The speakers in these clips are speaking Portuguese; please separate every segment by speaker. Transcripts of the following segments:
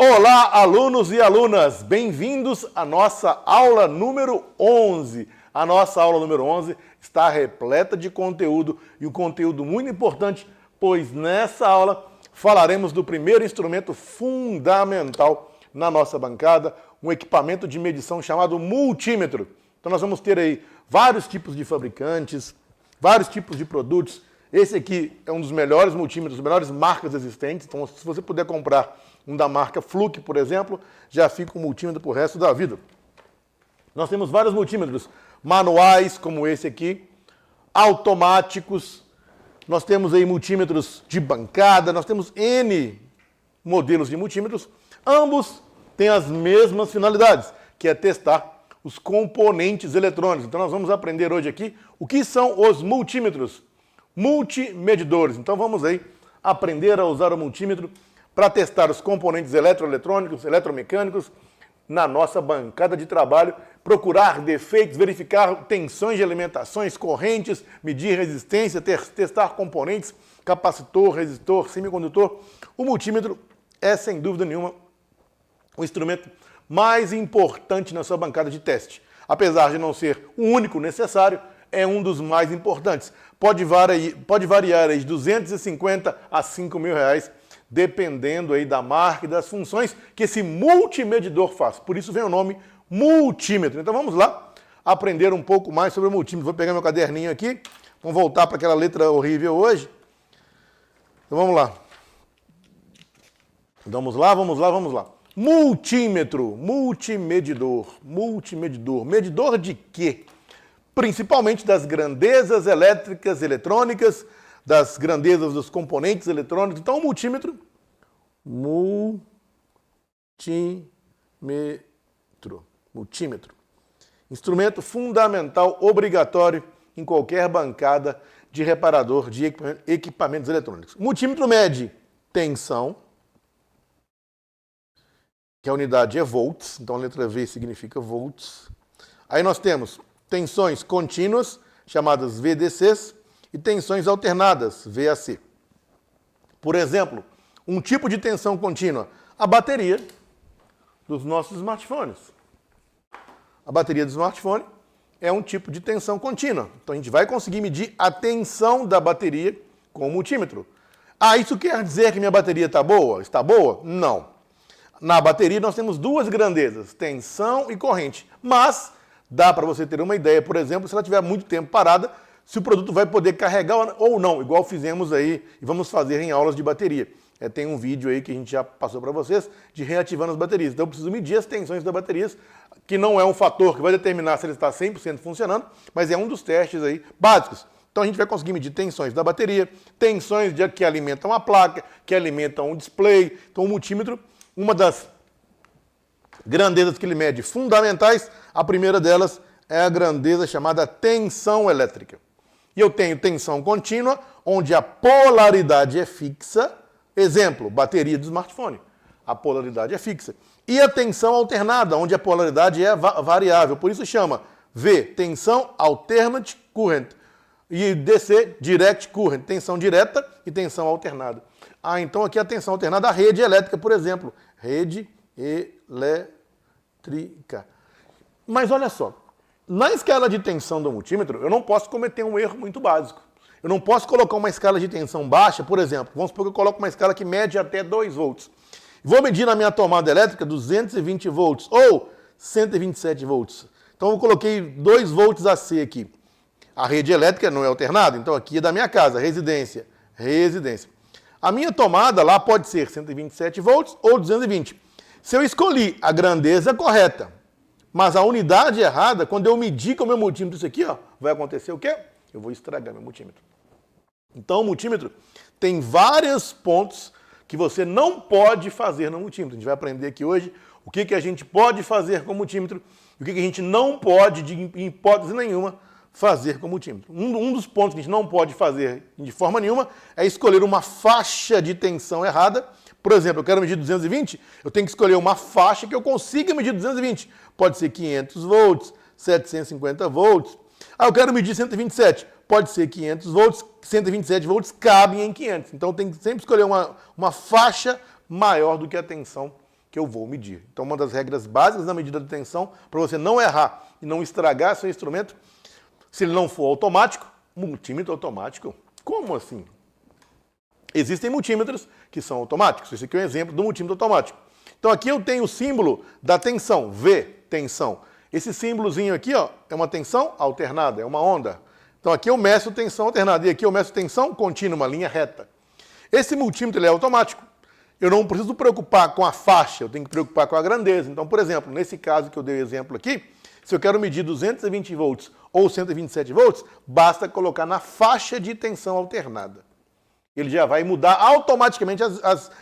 Speaker 1: Olá, alunos e alunas! Bem-vindos à nossa aula número 11. A nossa aula número 11 está repleta de conteúdo e um conteúdo muito importante, pois nessa aula falaremos do primeiro instrumento fundamental na nossa bancada, um equipamento de medição chamado multímetro. Então nós vamos ter aí vários tipos de fabricantes, vários tipos de produtos. Esse aqui é um dos melhores multímetros, das melhores marcas existentes. Então, se você puder comprar um da marca Fluke, por exemplo, já fica um multímetro para o resto da vida. Nós temos vários multímetros manuais, como esse aqui, automáticos. Nós temos aí multímetros de bancada, nós temos N modelos de multímetros. Ambos têm as mesmas finalidades, que é testar os componentes eletrônicos. Então, nós vamos aprender hoje aqui o que são os multímetros multimedidores. Então vamos aí aprender a usar o multímetro para testar os componentes eletroeletrônicos, eletromecânicos na nossa bancada de trabalho, procurar defeitos, verificar tensões de alimentações, correntes, medir resistência, testar componentes, capacitor, resistor, semicondutor. O multímetro é, sem dúvida nenhuma, o instrumento mais importante na sua bancada de teste. Apesar de não ser o único necessário, é um dos mais importantes. Pode variar aí de 250 a 5 mil reais, dependendo aí da marca e das funções que esse multimedidor faz. Por isso vem o nome multímetro. Então vamos lá aprender um pouco mais sobre o multímetro. Vou pegar meu caderninho aqui, vamos voltar para aquela letra horrível hoje. Então vamos lá. Vamos lá. Multímetro, multimedidor. Medidor de quê? Principalmente das grandezas elétricas, eletrônicas, das grandezas dos componentes eletrônicos. Então, o multímetro, instrumento fundamental, obrigatório em qualquer bancada de reparador de equipamentos eletrônicos. O multímetro mede tensão, que a unidade é volts, então a letra V significa volts. Aí nós temos tensões contínuas, chamadas VDCs, e tensões alternadas, VAC. Por exemplo, um tipo de tensão contínua, a bateria dos nossos smartphones. A bateria do smartphone é um tipo de tensão contínua. Então a gente vai conseguir medir a tensão da bateria com o multímetro. Ah, isso quer dizer que minha bateria está boa? Está boa? Não. Na bateria nós temos duas grandezas, tensão e corrente. Mas dá para você ter uma ideia, por exemplo, se ela tiver muito tempo parada, se o produto vai poder carregar ou não, igual fizemos aí e vamos fazer em aulas de bateria. Tem um vídeo aí que a gente já passou para vocês de reativando as baterias. Então eu preciso medir as tensões das baterias, que não é um fator que vai determinar se ele está 100% funcionando, mas é um dos testes aí básicos. Então a gente vai conseguir medir tensões da bateria, tensões que alimentam a placa, que alimentam o display. Então o multímetro, uma das grandezas que ele mede fundamentais, a primeira delas é a grandeza chamada tensão elétrica. E eu tenho tensão contínua, onde a polaridade é fixa. Exemplo, bateria do smartphone. A polaridade é fixa. E a tensão alternada, onde a polaridade é variável. Por isso chama V, tensão alternate current. E DC, direct current, tensão direta e tensão alternada. Ah, então aqui a tensão alternada, a rede elétrica, por exemplo. Rede elétrica. Mas olha só, na escala de tensão do multímetro, eu não posso cometer um erro muito básico. Eu não posso colocar uma escala de tensão baixa, por exemplo. Vamos supor que eu coloco uma escala que mede até 2 volts. Vou medir na minha tomada elétrica 220 volts ou 127 volts. Então eu coloquei 2 volts AC aqui. A rede elétrica não é alternada, então aqui é da minha casa, residência. A minha tomada lá pode ser 127 volts ou 220. Se eu escolhi a grandeza correta, mas a unidade errada, quando eu medir com o meu multímetro isso aqui, ó, vai acontecer o quê? Eu vou estragar meu multímetro. Então o multímetro tem vários pontos que você não pode fazer no multímetro. A gente vai aprender aqui hoje o que a gente pode fazer com o multímetro e o que a gente não pode, em hipótese nenhuma, fazer com o multímetro. Um dos pontos que a gente não pode fazer de forma nenhuma é escolher uma faixa de tensão errada. Por exemplo, eu quero medir 220, eu tenho que escolher uma faixa que eu consiga medir 220. Pode ser 500 volts, 750 volts. Ah, eu quero medir 127. Pode ser 500 volts, 127 volts cabem em 500. Então tem que sempre escolher uma faixa maior do que a tensão que eu vou medir. Então, uma das regras básicas da medida de tensão, para você não errar e não estragar seu instrumento, se ele não for automático, multímetro automático, como assim? Existem multímetros que são automáticos. Esse aqui é um exemplo do multímetro automático. Então aqui eu tenho o símbolo da tensão, V, tensão. Esse símbolozinho aqui, ó, é uma tensão alternada, é uma onda. Então aqui eu meço tensão alternada e aqui eu meço tensão contínua, uma linha reta. Esse multímetro ele é automático. Eu não preciso preocupar com a faixa, eu tenho que preocupar com a grandeza. Então, por exemplo, nesse caso que eu dei exemplo aqui, se eu quero medir 220 volts ou 127 volts, basta colocar na faixa de tensão alternada. Ele já vai mudar automaticamente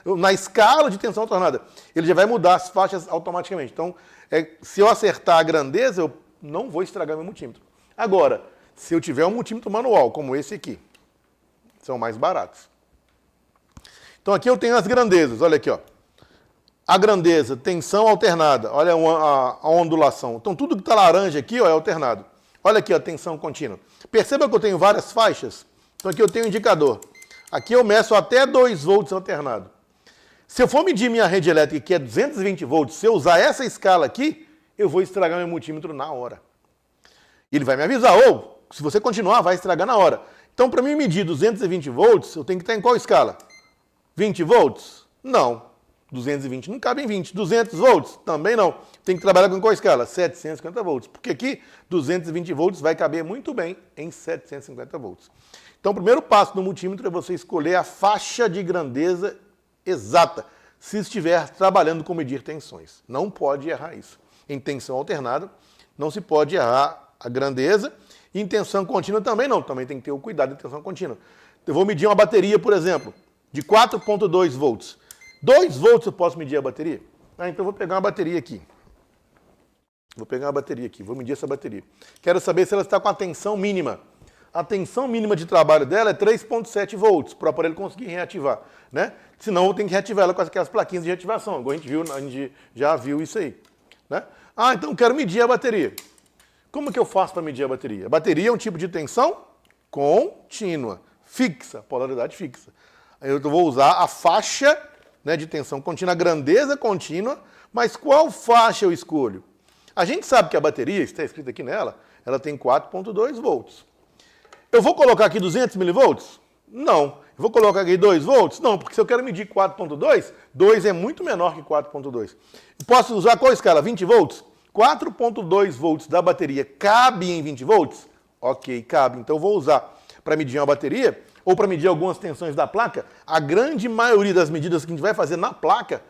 Speaker 1: na escala de tensão alternada. Ele já vai mudar as faixas automaticamente. Então, se eu acertar a grandeza, eu não vou estragar meu multímetro. Agora, se eu tiver um multímetro manual, como esse aqui, são mais baratos. Então aqui eu tenho as grandezas, olha aqui, ó. A grandeza, tensão alternada, olha a ondulação. Então tudo que está laranja aqui, ó, é alternado. Olha aqui a tensão contínua. Perceba que eu tenho várias faixas. Então aqui eu tenho um indicador. Aqui eu meço até 2 volts alternado. Se eu for medir minha rede elétrica, que é 220 volts, se eu usar essa escala aqui, eu vou estragar meu multímetro na hora. Ele vai me avisar, ou se você continuar, vai estragar na hora. Então, para mim medir 220 volts, eu tenho que estar em qual escala? 20 volts? Não. 220 não cabe em 20. 200 volts? Também não. Tem que trabalhar com qual escala? 750 volts. Porque aqui, 220 volts vai caber muito bem em 750 volts. Então, o primeiro passo do multímetro é você escolher a faixa de grandeza exata, se estiver trabalhando com medir tensões. Não pode errar isso. Em tensão alternada, não se pode errar a grandeza. E em tensão contínua também não. Também tem que ter o cuidado em tensão contínua. Eu vou medir uma bateria, por exemplo, de 4,2 volts. 2 volts eu posso medir a bateria? Então eu vou pegar uma bateria aqui. Vou medir essa bateria. Quero saber se ela está com a tensão mínima. A tensão mínima de trabalho dela é 3,7 volts, para o aparelho conseguir reativar, né? Senão eu tenho que reativar ela com aquelas plaquinhas de reativação. Agora a gente já viu isso aí, né? Então eu quero medir a bateria. Como que eu faço para medir a bateria? A bateria é um tipo de tensão contínua, fixa, polaridade fixa. Eu vou usar a faixa, né, de tensão contínua, a grandeza contínua, mas qual faixa eu escolho? A gente sabe que a bateria, está escrito aqui nela, ela tem 4,2 volts. Eu vou colocar aqui 200 milivolts? Não. Eu vou colocar aqui 2 volts? Não, porque se eu quero medir 4,2, 2 é muito menor que 4,2. Posso usar qual escala? 20 volts? 4,2 volts da bateria cabe em 20 volts? Ok, cabe. Então eu vou usar para medir uma bateria ou para medir algumas tensões da placa. A grande maioria das medidas que a gente vai fazer na placa,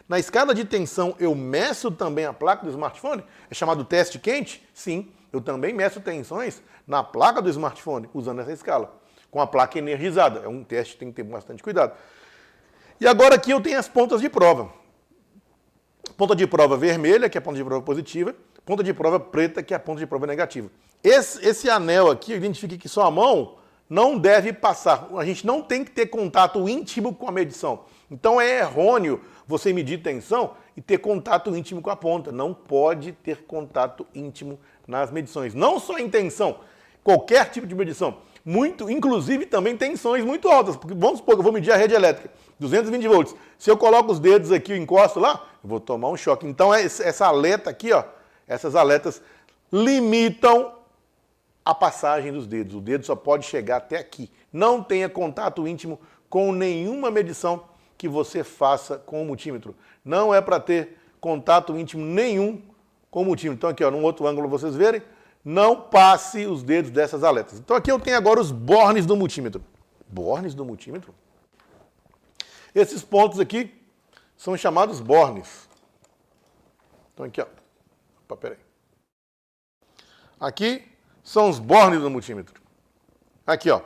Speaker 1: na escala de tensão eu meço também a placa do smartphone? É chamado teste quente? Sim, eu também meço tensões na placa do smartphone, usando essa escala, com a placa energizada. É um teste que tem que ter bastante cuidado. E agora aqui eu tenho as pontas de prova. Ponta de prova vermelha, que é a ponta de prova positiva, ponta de prova preta, que é a ponta de prova negativa. Esse anel aqui, identifique que sua mão não deve passar. A gente não tem que ter contato íntimo com a medição. Então é errôneo você medir tensão e ter contato íntimo com a ponta. Não pode ter contato íntimo nas medições. Não só em tensão, qualquer tipo de medição. Inclusive também tensões muito altas. Porque vamos supor que eu vou medir a rede elétrica, 220 volts. Se eu coloco os dedos aqui e encosto lá, eu vou tomar um choque. Então essa aleta aqui, ó, essas aletas limitam a passagem dos dedos. O dedo só pode chegar até aqui. Não tenha contato íntimo com nenhuma medição que você faça com o multímetro. Não é para ter contato íntimo nenhum com o multímetro. Então aqui, ó, num outro ângulo vocês verem, não passe os dedos dessas aletas. Então aqui eu tenho agora os bornes do multímetro. Bornes do multímetro? Esses pontos aqui são chamados bornes. Então aqui, ó. Opa, peraí. Aqui são os bornes do multímetro. Aqui, ó.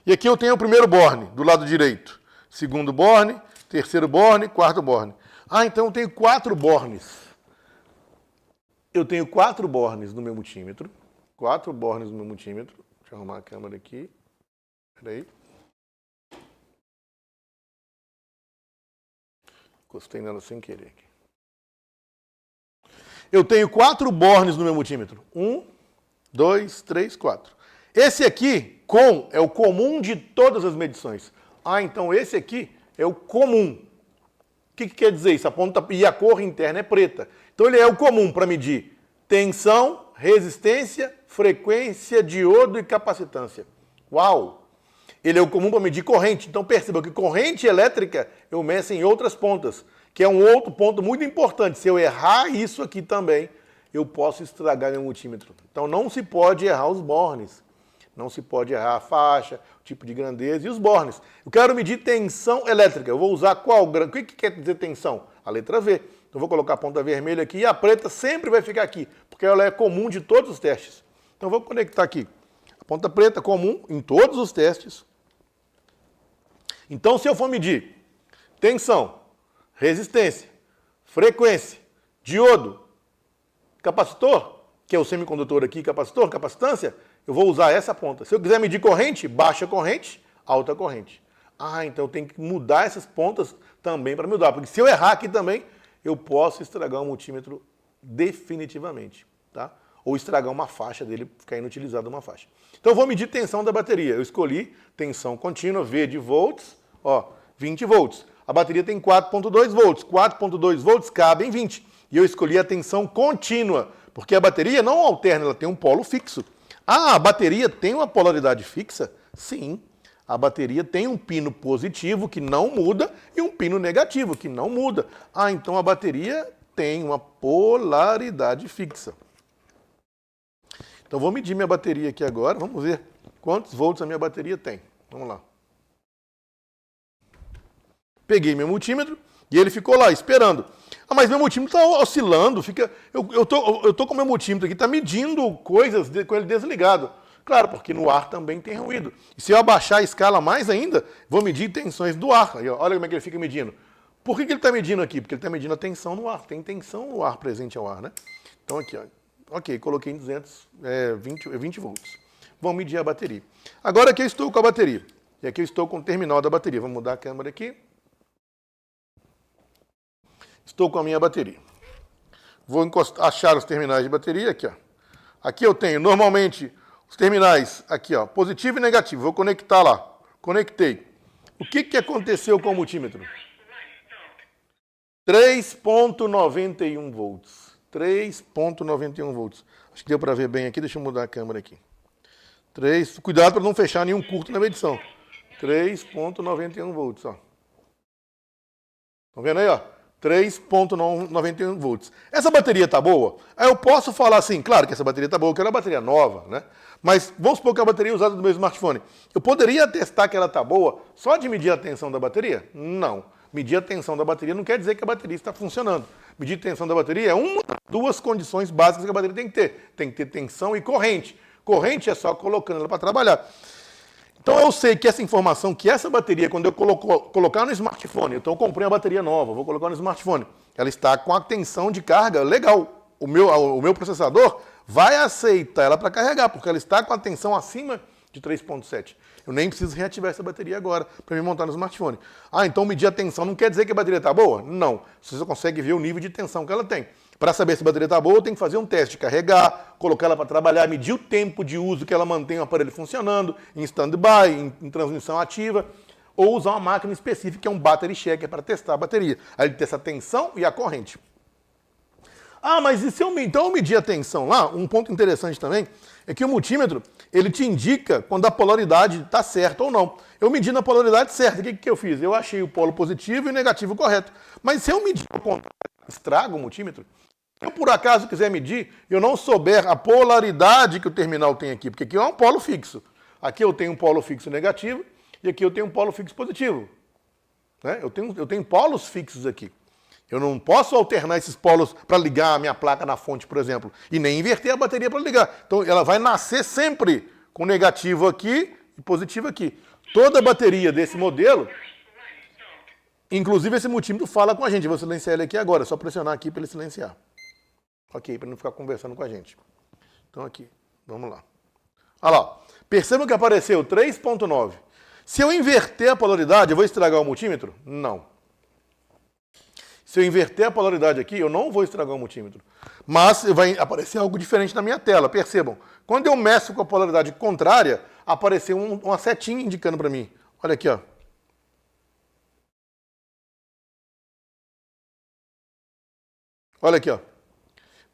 Speaker 1: E aqui eu tenho o primeiro borne, do lado direito. Segundo borne, terceiro borne, quarto borne. Então eu tenho 4 bornes. Eu tenho 4 bornes no meu multímetro. 4 bornes no meu multímetro. Deixa eu arrumar a câmera aqui. Peraí. Encostei nela sem querer aqui. Eu tenho 4 bornes no meu multímetro. 1, 2, 3, 4. Esse aqui, é o comum de todas as medições. Então esse aqui é o comum. que quer dizer isso? A ponta e a cor interna é preta. Então ele é o comum para medir tensão, resistência, frequência, diodo e capacitância. Uau! Ele é o comum para medir corrente. Então perceba que corrente elétrica eu meço em outras pontas, que é um outro ponto muito importante. Se eu errar isso aqui também, eu posso estragar meu multímetro. Então não se pode errar os bornes. Não se pode errar a faixa, o tipo de grandeza e os bornes. Eu quero medir tensão elétrica. Eu vou usar qual? O que quer dizer tensão? A letra V. Então vou colocar a ponta vermelha aqui e a preta sempre vai ficar aqui, porque ela é comum de todos os testes. Então vou conectar aqui. A ponta preta comum em todos os testes. Então se eu for medir tensão, resistência, frequência, diodo, capacitor, que é o semicondutor aqui, capacitor, capacitância, eu vou usar essa ponta. Se eu quiser medir corrente, baixa corrente, alta corrente. Ah, então eu tenho que mudar essas pontas também para mudar, porque se eu errar aqui também, eu posso estragar o multímetro definitivamente, tá? Ou estragar uma faixa dele, ficar inutilizado uma faixa. Então eu vou medir tensão da bateria. Eu escolhi tensão contínua, V de volts, ó, 20 volts. A bateria tem 4.2 volts. 4.2 volts cabe em 20. E eu escolhi a tensão contínua, porque a bateria não alterna, ela tem um polo fixo. Ah, a bateria tem uma polaridade fixa? Sim. A bateria tem um pino positivo que não muda e um pino negativo que não muda. Ah, então a bateria tem uma polaridade fixa. Então vou medir minha bateria aqui agora, vamos ver quantos volts a minha bateria tem. Vamos lá. Peguei meu multímetro e ele ficou lá esperando. Ah, mas meu multímetro está oscilando, eu tô com meu multímetro aqui, está medindo coisas com ele desligado. Claro, porque no ar também tem ruído. E se eu abaixar a escala mais ainda, vou medir tensões do ar. Aí, ó, olha como é que ele fica medindo. Por que ele está medindo aqui? Porque ele está medindo a tensão no ar. Tem tensão no ar presente ao ar, né? Então aqui, ó. Ok, coloquei em 20 volts. Vamos medir a bateria. Agora aqui eu estou com a bateria. E aqui eu estou com o terminal da bateria. Vamos mudar a câmera aqui. Estou com a minha bateria. Vou achar os terminais de bateria aqui, ó. Aqui eu tenho, normalmente, os terminais aqui, ó, positivo e negativo. Vou conectar lá. Conectei. O que aconteceu com o multímetro? 3.91 volts. 3.91 volts. Acho que deu para ver bem aqui. Deixa eu mudar a câmera aqui. Cuidado para não fechar nenhum curto na medição. 3.91 volts, ó. Estão vendo aí, ó? 3.91 volts. Essa bateria tá boa? Aí eu posso falar assim, claro que essa bateria tá boa, que ela é uma bateria nova, né? Mas vamos supor que a bateria é usada no meu smartphone. Eu poderia testar que ela tá boa só de medir a tensão da bateria? Não. Medir a tensão da bateria não quer dizer que a bateria está funcionando. Medir a tensão da bateria é uma das duas condições básicas que a bateria tem que ter. Tem que ter tensão e corrente. Corrente é só colocando ela para trabalhar. Então eu sei que essa informação, que essa bateria, quando eu colocar no smartphone, então eu comprei uma bateria nova, vou colocar no smartphone, ela está com a tensão de carga legal. O meu processador vai aceitar ela para carregar, porque ela está com a tensão acima de 3.7. Eu nem preciso reativar essa bateria agora para me montar no smartphone. Ah, então medir a tensão não quer dizer que a bateria está boa? Não. Você só consegue ver o nível de tensão que ela tem. Para saber se a bateria está boa, eu tenho que fazer um teste, carregar, colocar ela para trabalhar, medir o tempo de uso que ela mantém o aparelho funcionando, em stand-by, em transmissão ativa, ou usar uma máquina específica, que é um battery checker, para testar a bateria. Aí ele testa a tensão e a corrente. Ah, mas e se eu medir a tensão lá? Um ponto interessante também é que o multímetro, ele te indica quando a polaridade está certa ou não. Eu medi na polaridade certa, o que eu fiz? Eu achei o polo positivo e o negativo correto. Mas se eu medir ao contrário, estrago o multímetro. Se eu por acaso quiser medir, eu não souber a polaridade que o terminal tem aqui, porque aqui é um polo fixo. Aqui eu tenho um polo fixo negativo e aqui eu tenho um polo fixo positivo. Né? Eu tenho polos fixos aqui. Eu não posso alternar esses polos para ligar a minha placa na fonte, por exemplo, e nem inverter a bateria para ligar. Então ela vai nascer sempre com negativo aqui e positivo aqui. Toda bateria desse modelo, inclusive esse multímetro fala com a gente. Eu vou silenciar ele aqui agora, é só pressionar aqui para ele silenciar. Ok, para não ficar conversando com a gente. Então aqui, vamos lá. Olha lá, percebam que apareceu 3.9. Se eu inverter a polaridade, eu vou estragar o multímetro? Não. Se eu inverter a polaridade aqui, eu não vou estragar o multímetro. Mas vai aparecer algo diferente na minha tela. Percebam, quando eu meço com a polaridade contrária, apareceu uma setinha indicando para mim. Olha aqui, ó. Olha aqui, ó.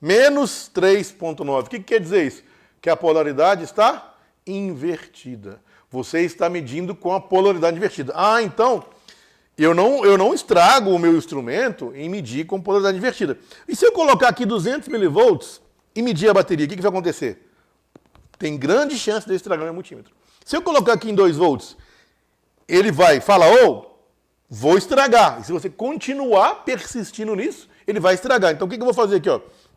Speaker 1: Menos 3,9. O que quer dizer isso? Que a polaridade está invertida. Você está medindo com a polaridade invertida. Ah, então, eu não estrago o meu instrumento em medir com polaridade invertida. E se eu colocar aqui 200 milivolts e medir a bateria, o que vai acontecer? Tem grande chance de eu estragar meu multímetro. Se eu colocar aqui em 2 volts, ele vai falar, vou estragar. E se você continuar persistindo nisso, ele vai estragar. Então o que eu vou fazer aqui?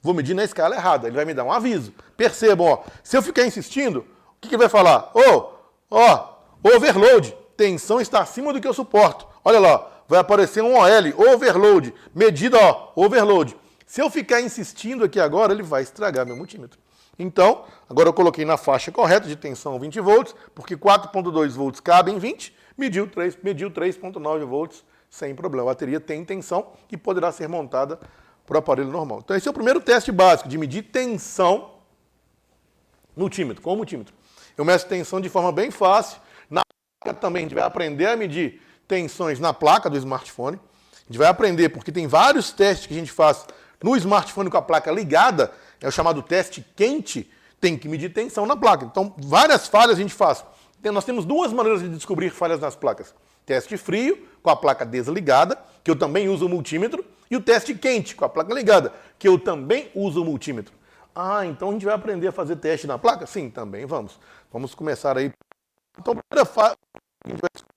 Speaker 1: Vou medir na escala errada. Ele vai me dar um aviso. Percebam, se eu ficar insistindo, o que ele vai falar? Overload. Tensão está acima do que eu suporto. Olha lá, vai aparecer um OL, overload. Medida, overload. Se eu ficar insistindo aqui agora, ele vai estragar meu multímetro. Então, agora eu coloquei na faixa correta de tensão 20 volts, porque 4,2 volts cabe em 20, mediu 3,9 volts sem problema. A bateria tem tensão e poderá ser montada para o aparelho normal. Então, esse é o primeiro teste básico de medir tensão no multímetro, com o multímetro. Eu meço tensão de forma bem fácil. Na placa também, a gente vai aprender a medir tensões na placa do smartphone. A gente vai aprender, porque tem vários testes que a gente faz no smartphone com a placa ligada, é o chamado teste quente, tem que medir tensão na placa. Então, várias falhas a gente faz. Nós temos duas maneiras de descobrir falhas nas placas. Teste frio, com a placa desligada, que eu também uso o multímetro, e o teste quente, com a placa ligada, que eu também uso o multímetro. Ah, então a gente vai aprender a fazer teste na placa? Sim, também vamos. Vamos começar aí. Então, a primeira fase, a gente vai descobrir.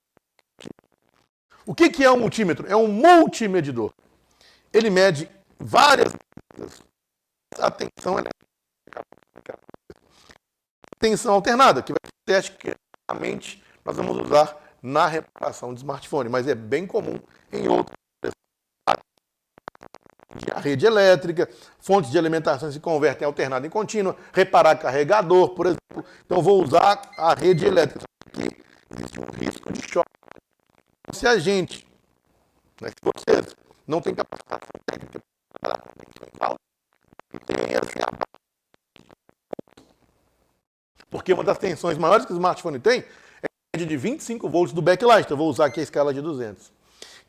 Speaker 1: O que é um multímetro? É um multimedidor. Ele mede várias coisas. A tensão elétrica. Tensão alternada, que vai ser o teste que realmente nós vamos usar na reparação de smartphone, mas é bem comum em outras a rede elétrica, fontes de alimentação se convertem em alternada em contínua, reparar carregador, por exemplo. Então, vou usar a rede elétrica. Aqui existe um risco de choque. Se a gente, se vocês não têm capacidade técnica para trabalhar com tensões altas, porque uma das tensões maiores que o smartphone tem é a média de 25 volts do backlight. Então, eu vou usar aqui a escala de 200.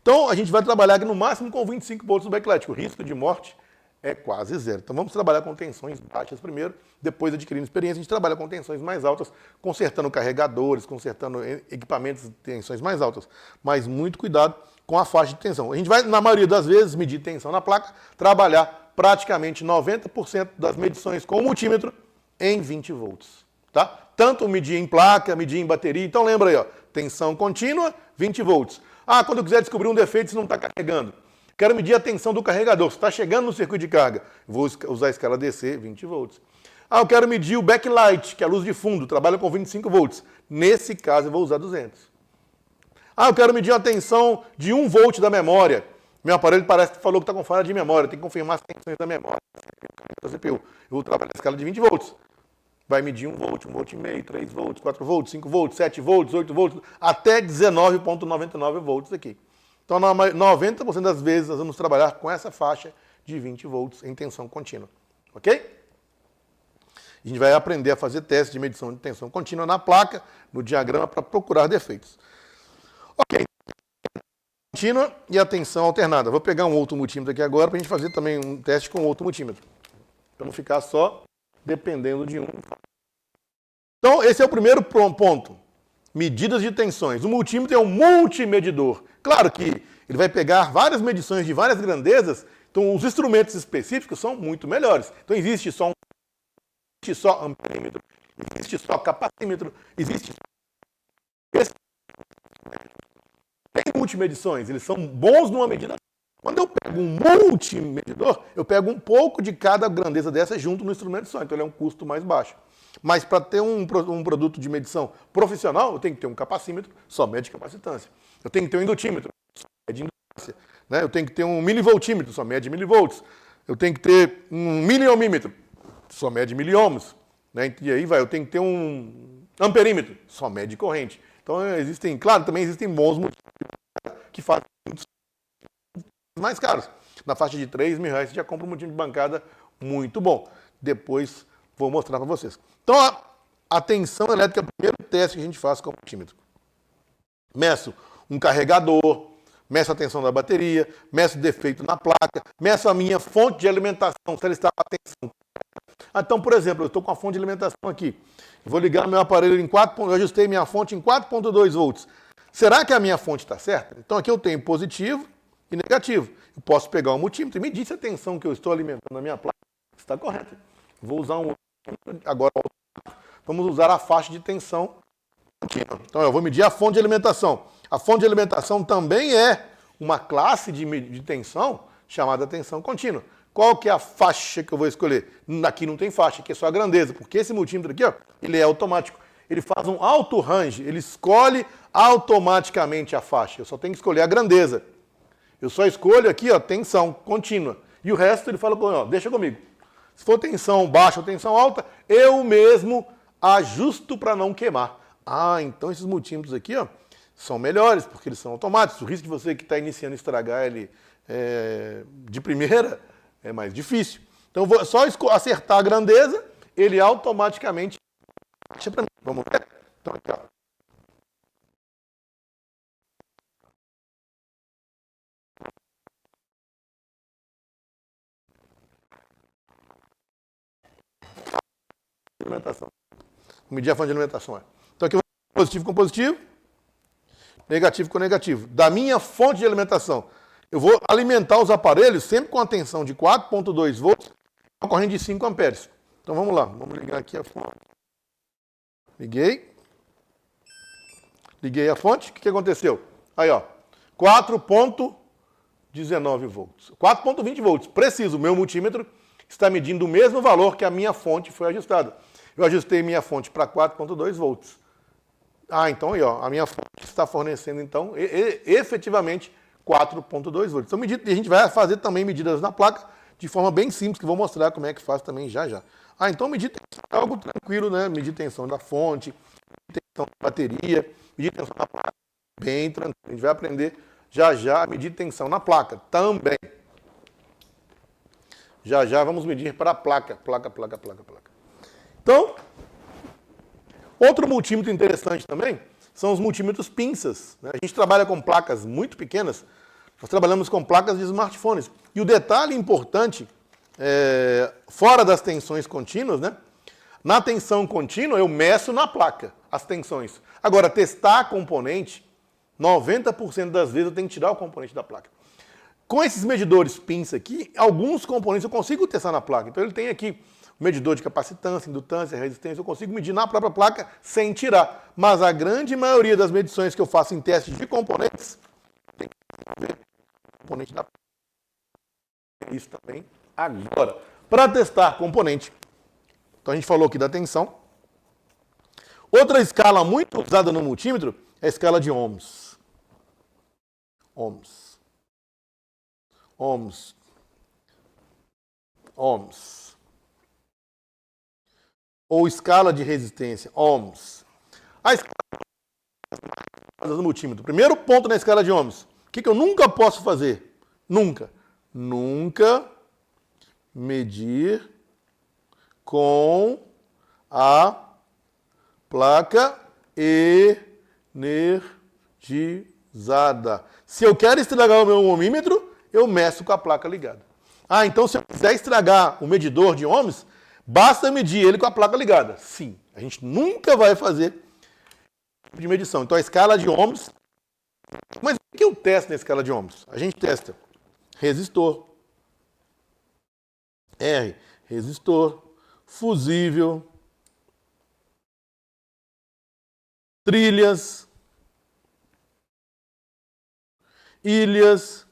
Speaker 1: Então, a gente vai trabalhar aqui no máximo com 25 volts do backlight. O risco de morte é quase zero. Então, vamos trabalhar com tensões baixas primeiro, depois, adquirindo experiência, a gente trabalha com tensões mais altas, consertando carregadores, consertando equipamentos de tensões mais altas. Mas muito cuidado com a faixa de tensão. A gente vai, na maioria das vezes, medir tensão na placa, trabalhar praticamente 90% das medições com o multímetro em 20 volts. Tá? Tanto medir em placa, medir em bateria. Então, lembra aí, tensão contínua, 20 volts. Ah, quando eu quiser descobrir um defeito, se não está carregando. Quero medir a tensão do carregador. Se está chegando no circuito de carga, vou usar a escala DC, 20 volts. Ah, eu quero medir o backlight, que é a luz de fundo, trabalha com 25 volts. Nesse caso, eu vou usar 200. Ah, eu quero medir a tensão de 1 volt da memória. Meu aparelho parece que falou que está com falha de memória. Tem que confirmar as tensões da memória da CPU. Eu vou trabalhar a escala de 20 volts. Vai medir 1 volt, 1 volt e meio, 3 volts, 4 volts, 5 volts, 7 volts, 8 volts, até 19,99 volts aqui. Então, 90% das vezes, nós vamos trabalhar com essa faixa de 20 volts em tensão contínua. Ok? A gente vai aprender a fazer testes de medição de tensão contínua na placa, no diagrama, para procurar defeitos. Ok. Contínua e a tensão alternada. Vou pegar um outro multímetro aqui agora para a gente fazer também um teste com outro multímetro. Para não ficar só dependendo de um. Então, esse é o primeiro ponto. Medidas de tensões. O multímetro é um multimedidor. Claro que ele vai pegar várias medições de várias grandezas, então os instrumentos específicos são muito melhores. Então, existe só amperímetro, existe só capacímetro, existe tem multimedições, eles são bons numa medida. Quando eu pego um multimedidor, eu pego um pouco de cada grandeza dessa junto no instrumento só, então ele é um custo mais baixo. Mas para ter um produto de medição profissional, eu tenho que ter um capacímetro, só mede capacitância. Eu tenho que ter um indutímetro, só mede indutância. Né? Eu tenho que ter um milivoltímetro, só mede milivolts. Eu tenho que ter um miliohmímetro, só mede miliohms. Né? E aí vai, eu tenho que ter um amperímetro, só mede corrente. Então existem, claro, também existem bons multímetros que fazem mais caros. Na faixa de R$3.000 você já compra um multímetro de bancada muito bom. Depois vou mostrar para vocês. Então, a tensão elétrica é o primeiro teste que a gente faz com o multímetro. Meço um carregador, meço a tensão da bateria, meço o defeito na placa, meço a minha fonte de alimentação, se ela está com a tensão. Então, por exemplo, eu estou com a fonte de alimentação aqui. Vou ligar meu aparelho em 4. Eu ajustei minha fonte em 4,2 volts. Será que a minha fonte está certa? Então aqui eu tenho positivo e negativo. Eu posso pegar o multímetro e medir se a tensão que eu estou alimentando na minha placa está correta. Vou usar um agora. Vamos usar a faixa de tensão contínua. Então eu vou medir a fonte de alimentação. A fonte de alimentação também é uma classe de tensão chamada tensão contínua. Qual que é a faixa que eu vou escolher? Aqui não tem faixa, aqui é só a grandeza, porque esse multímetro aqui, ó, ele é automático. Ele faz um auto-range, ele escolhe automaticamente a faixa. Eu só tenho que escolher a grandeza. Eu só escolho aqui, ó, tensão contínua. E o resto ele fala, ó, deixa comigo. Se for tensão baixa ou tensão alta, eu mesmo ajusto para não queimar. Ah, então esses multímetros aqui, ó, são melhores, porque eles são automáticos. O risco de você que está iniciando estragar ele de primeira é mais difícil. Então, vou só acertar a grandeza, ele automaticamente baixa para mim. Vamos ver? Então, aqui, ó. Alimentação. Medir a fonte de alimentação. Então, aqui eu vou positivo com positivo, negativo com negativo. Da minha fonte de alimentação, eu vou alimentar os aparelhos sempre com a tensão de 4,2 volts, uma corrente de 5 amperes. Então vamos lá, vamos ligar aqui a fonte. Liguei. Liguei a fonte, o que aconteceu? Aí, ó, 4,19 volts. 4,20 volts, preciso. O meu multímetro está medindo o mesmo valor que a minha fonte foi ajustada. Eu ajustei minha fonte para 4,2 volts. Ah, então aí, ó, a minha fonte está fornecendo, então, efetivamente, 4,2 volts. Então, a gente vai fazer também medidas na placa de forma bem simples, que vou mostrar como é que faz também já já. Ah, então medir tensão é algo tranquilo, né? Medir tensão da fonte, medir tensão da bateria, medir tensão da placa, bem tranquilo. A gente vai aprender já já a medir tensão na placa também. Já já vamos medir para a placa. Placa. Então, outro multímetro interessante também são os multímetros pinças, né? A gente trabalha com placas muito pequenas, nós trabalhamos com placas de smartphones. E o detalhe importante, fora das tensões contínuas, né? Na tensão contínua eu meço na placa as tensões. Agora, testar componente, 90% das vezes eu tenho que tirar o componente da placa. Com esses medidores pinça aqui, alguns componentes eu consigo testar na placa. Então ele tem aqui o medidor de capacitância, indutância, resistência, eu consigo medir na própria placa sem tirar. Mas a grande maioria das medições que eu faço em testes de componentes, tem que ver o componente da placa. Isso também agora. Para testar componente, então a gente falou aqui da tensão. Outra escala muito usada no multímetro é a escala de ohms. Ohms. Ou escala de resistência, ohms. A escala do multímetro. Primeiro ponto na escala de ohms. O que eu nunca posso fazer? Nunca medir com a placa energizada. Se eu quero estragar o meu ohmímetro, eu meço com a placa ligada. Ah, então se eu quiser estragar o medidor de ohms, basta medir ele com a placa ligada. Sim, a gente nunca vai fazer de medição. Então a escala de ohms. Mas o que eu testo na escala de ohms? A gente testa resistor, R, resistor, fusível, trilhas, ilhas,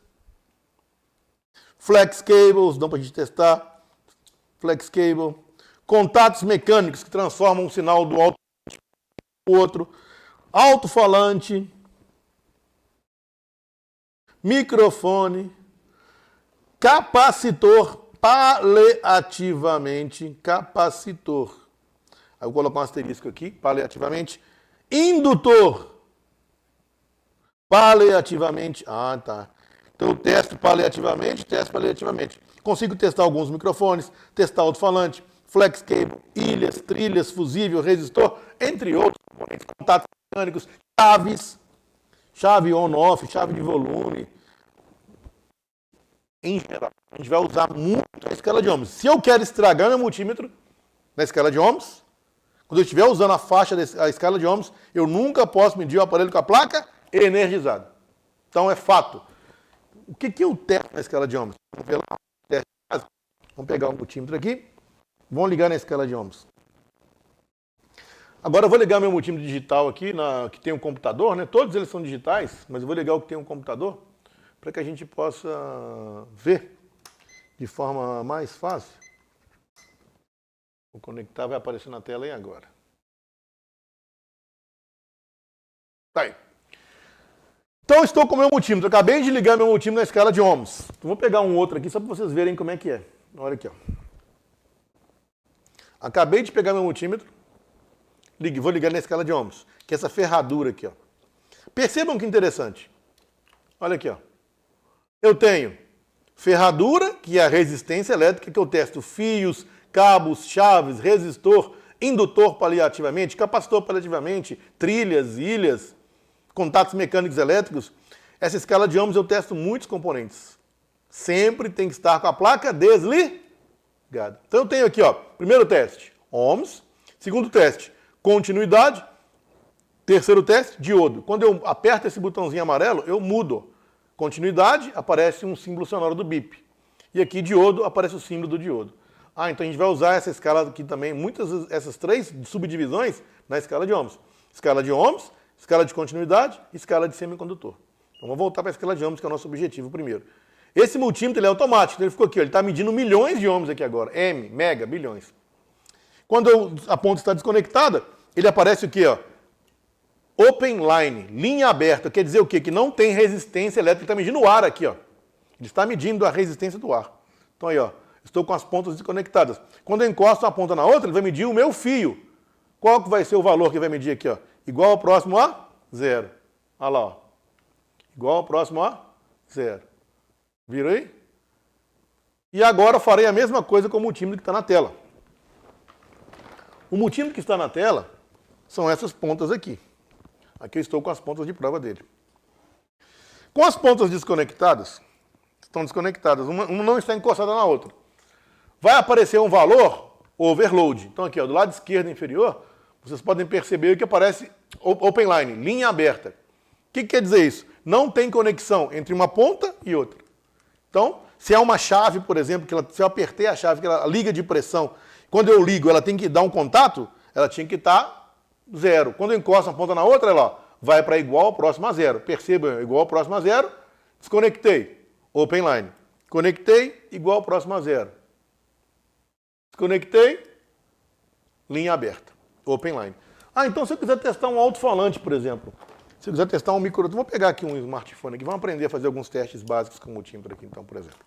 Speaker 1: flex cables, dá para a gente testar, flex cable, contatos mecânicos que transformam o sinal do alto para o outro, alto-falante, microfone, capacitor, paliativamente, capacitor. Aí eu vou colocar um asterisco aqui, paliativamente, indutor, paliativamente, ah, tá. Então eu testo paliativamente. Consigo testar alguns microfones, testar alto-falante, flex cable, ilhas, trilhas, fusível, resistor, entre outros componentes, contatos mecânicos, chave on-off, chave de volume. Em geral, a gente vai usar muito a escala de ohms. Se eu quero estragar meu multímetro na escala de ohms, quando eu estiver usando a faixa da escala de ohms, eu nunca posso medir o aparelho com a placa energizada. Então é fato. O que eu testo na escala de ohms? Vamos ver lá. Vamos pegar o multímetro aqui. Vamos ligar na escala de ohms. Agora eu vou ligar meu multímetro digital aqui, que tem um computador, né? Todos eles são digitais, mas eu vou ligar o que tem um computador para que a gente possa ver de forma mais fácil. Vou conectar, vai aparecer na tela aí agora. Tá aí. Então, estou com o meu multímetro. Acabei de ligar meu multímetro na escala de ohms. Então, vou pegar um outro aqui só para vocês verem como é que é. Olha aqui, ó. Acabei de pegar meu multímetro. Vou ligar na escala de ohms, que é essa ferradura aqui, ó. Percebam que interessante. Olha aqui, ó. Eu tenho ferradura, que é a resistência elétrica, que eu testo fios, cabos, chaves, resistor, indutor paliativamente, capacitor paliativamente, trilhas, ilhas, contatos mecânicos elétricos. Essa escala de ohms eu testo muitos componentes. Sempre tem que estar com a placa desligada. Então eu tenho aqui, ó, primeiro teste, ohms. Segundo teste, continuidade. Terceiro teste, diodo. Quando eu aperto esse botãozinho amarelo, eu mudo. Continuidade, aparece um símbolo sonoro do bip. E aqui, diodo, aparece o símbolo do diodo. Então a gente vai usar essa escala aqui também, essas três subdivisões na escala de ohms. Escala de ohms, escala de continuidade e escala de semicondutor. Então vamos voltar para a escala de ohms, que é o nosso objetivo primeiro. Esse multímetro ele é automático, ele ficou aqui, ó, ele está medindo milhões de ohms aqui agora. M, mega, bilhões. Quando a ponta está desconectada, ele aparece o quê? Ó? Open line, linha aberta. Quer dizer o quê? Que não tem resistência elétrica, ele está medindo o ar aqui, ó. Ele está medindo a resistência do ar. Então aí, ó, estou com as pontas desconectadas. Quando eu encosto uma ponta na outra, ele vai medir o meu fio. Qual que vai ser o valor que vai medir aqui, ó? Igual ao próximo a zero. Olha lá, ó. Igual ao próximo a zero. Viram aí? E agora eu farei a mesma coisa com o multímetro que está na tela. O multímetro que está na tela são essas pontas aqui. Aqui eu estou com as pontas de prova dele. Com as pontas desconectadas, estão desconectadas, uma não está encostada na outra. Vai aparecer um valor overload. Então aqui, ó, do lado esquerdo inferior, vocês podem perceber que aparece open line, linha aberta. O que quer dizer isso? Não tem conexão entre uma ponta e outra. Então, se é uma chave, por exemplo, se eu apertei a chave, que ela liga de pressão, quando eu ligo, ela tem que dar um contato, ela tinha que estar zero. Quando eu encosto uma ponta na outra, ela vai para igual ao próximo a zero. Percebam, igual ao próximo a zero, desconectei, open line. Conectei, igual ao próximo a zero. Desconectei, linha aberta, open line. Então se eu quiser testar um alto-falante, por exemplo, se eu quiser testar um micro... Vou pegar aqui um smartphone aqui, vamos aprender a fazer alguns testes básicos com o multímetro aqui, então, por exemplo.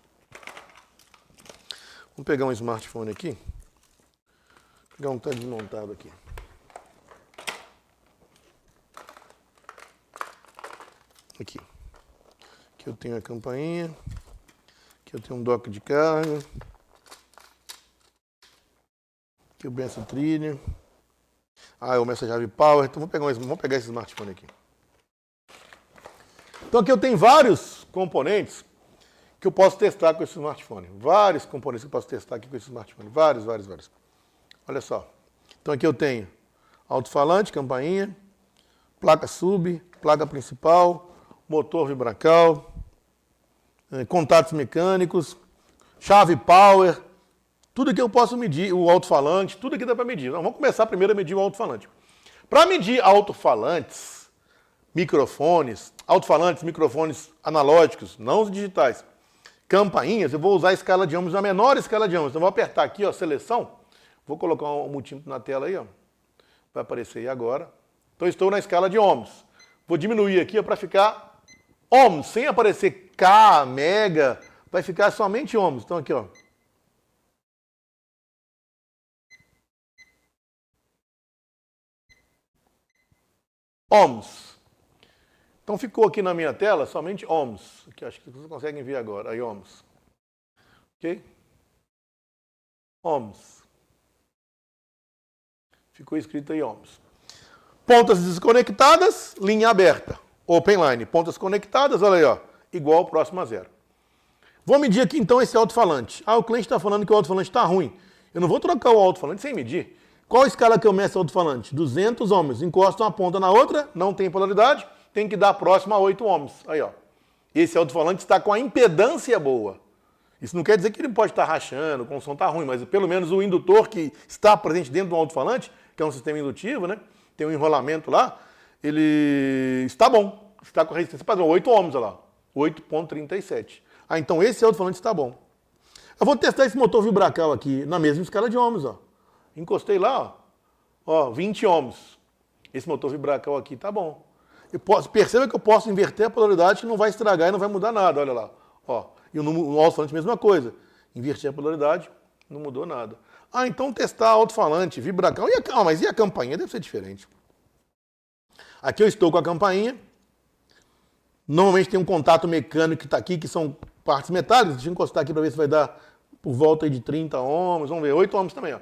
Speaker 1: Vamos pegar um smartphone aqui. Vou pegar um tá desmontado aqui. Aqui. Aqui eu tenho a campainha. Aqui eu tenho um dock de carga. Aqui eu benço essa trilha. Eu meço a chave power. Então vamos pegar esse smartphone aqui. Então aqui eu tenho vários componentes que eu posso testar com esse smartphone. Vários componentes que eu posso testar aqui com esse smartphone. Vários. Olha só. Então aqui eu tenho alto-falante, campainha, placa sub, placa principal, motor vibracal, contatos mecânicos, chave power, tudo que eu posso medir, o alto-falante, tudo aqui dá para medir. Vamos começar primeiro a medir o alto-falante. Para medir alto-falantes, microfones, alto-falantes, microfones analógicos, não os digitais, campainhas, eu vou usar a escala de ohms, a menor escala de ohms. Então, eu vou apertar aqui, ó, seleção, vou colocar um multímetro na tela aí, ó, vai aparecer aí agora. Então, estou na escala de ohms. Vou diminuir aqui para ficar ohms, sem aparecer K, mega, vai ficar somente ohms. Então, aqui, ó. Ohms. Então ficou aqui na minha tela somente ohms. Aqui, acho que vocês conseguem ver agora. Aí, ohms. Ok? Ohms. Ficou escrito aí ohms. Pontas desconectadas, linha aberta. Open line, pontas conectadas, olha aí, ó, igual próximo a zero. Vou medir aqui então esse alto-falante. O cliente está falando que o alto-falante está ruim. Eu não vou trocar o alto-falante sem medir. Qual a escala que eu meço alto-falante? 200 ohms. Encosta uma ponta na outra, não tem polaridade, tem que dar próximo a 8 ohms. Aí, ó. Esse alto-falante está com a impedância boa. Isso não quer dizer que ele pode estar rachando, com o som está ruim, mas pelo menos o indutor que está presente dentro do alto-falante, que é um sistema indutivo, né? Tem um enrolamento lá, ele está bom. Está com resistência padrão, 8 ohms, olha lá. 8,37. Então esse alto-falante está bom. Eu vou testar esse motor vibracal aqui na mesma escala de ohms, ó. Encostei lá, ó, 20 ohms. Esse motor vibracal aqui tá bom. Perceba que eu posso inverter a polaridade que não vai estragar e não vai mudar nada, olha lá. Ó, e o alto-falante mesma coisa. Inverti a polaridade, não mudou nada. Então testar alto-falante, vibracal. Mas e a campainha? Deve ser diferente. Aqui eu estou com a campainha. Normalmente tem um contato mecânico que está aqui, que são partes metálicas. Deixa eu encostar aqui para ver se vai dar por volta de 30 ohms. Vamos ver, 8 ohms também, ó.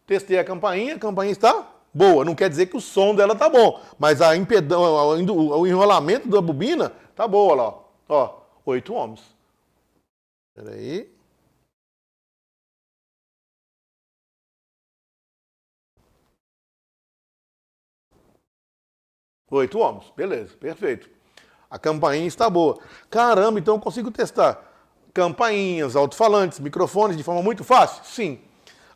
Speaker 1: Testei a campainha está boa. Não quer dizer que o som dela está bom, mas a impedância, o enrolamento da bobina está boa lá, ó. 8 ohms. Espera aí. Oito ohms, beleza, perfeito. A campainha está boa. Caramba, então eu consigo testar campainhas, alto-falantes, microfones de forma muito fácil? Sim.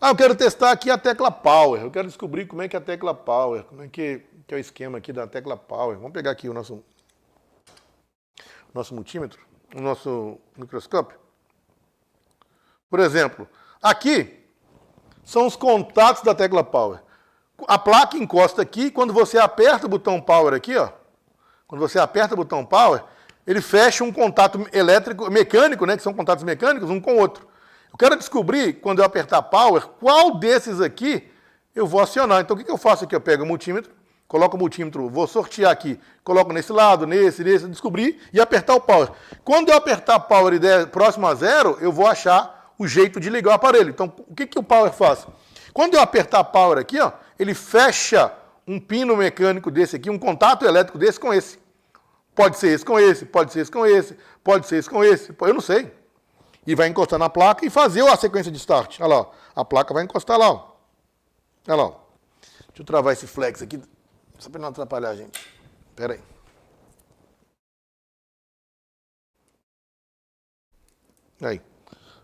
Speaker 1: Eu quero testar aqui a tecla Power. Eu quero descobrir como é que é a tecla Power, como é que é o esquema aqui da tecla Power. Vamos pegar aqui o nosso multímetro, o nosso microscópio. Por exemplo, aqui são os contatos da tecla Power. A placa encosta aqui, quando você aperta o botão Power aqui, ó, quando você aperta o botão Power, ele fecha um contato elétrico, mecânico, né, que são contatos mecânicos, um com o outro. Eu quero descobrir, quando eu apertar Power, qual desses aqui eu vou acionar. Então, o que eu faço aqui? Eu pego o multímetro, coloco o multímetro, vou sortear aqui, coloco nesse lado, nesse, descobrir e apertar o Power. Quando eu apertar Power e der próximo a zero, eu vou achar o jeito de ligar o aparelho. Então, o que o Power faz? Quando eu apertar Power aqui, ó, ele fecha um pino mecânico desse aqui, um contato elétrico desse com esse. Pode ser esse com esse, pode ser esse com esse, pode ser esse com esse, eu não sei. E vai encostar na placa e fazer a sequência de start. Olha lá, ó. A placa vai encostar lá, ó. Olha lá, ó. Deixa eu travar esse flex aqui, só para não atrapalhar a gente. Espera aí. Aí.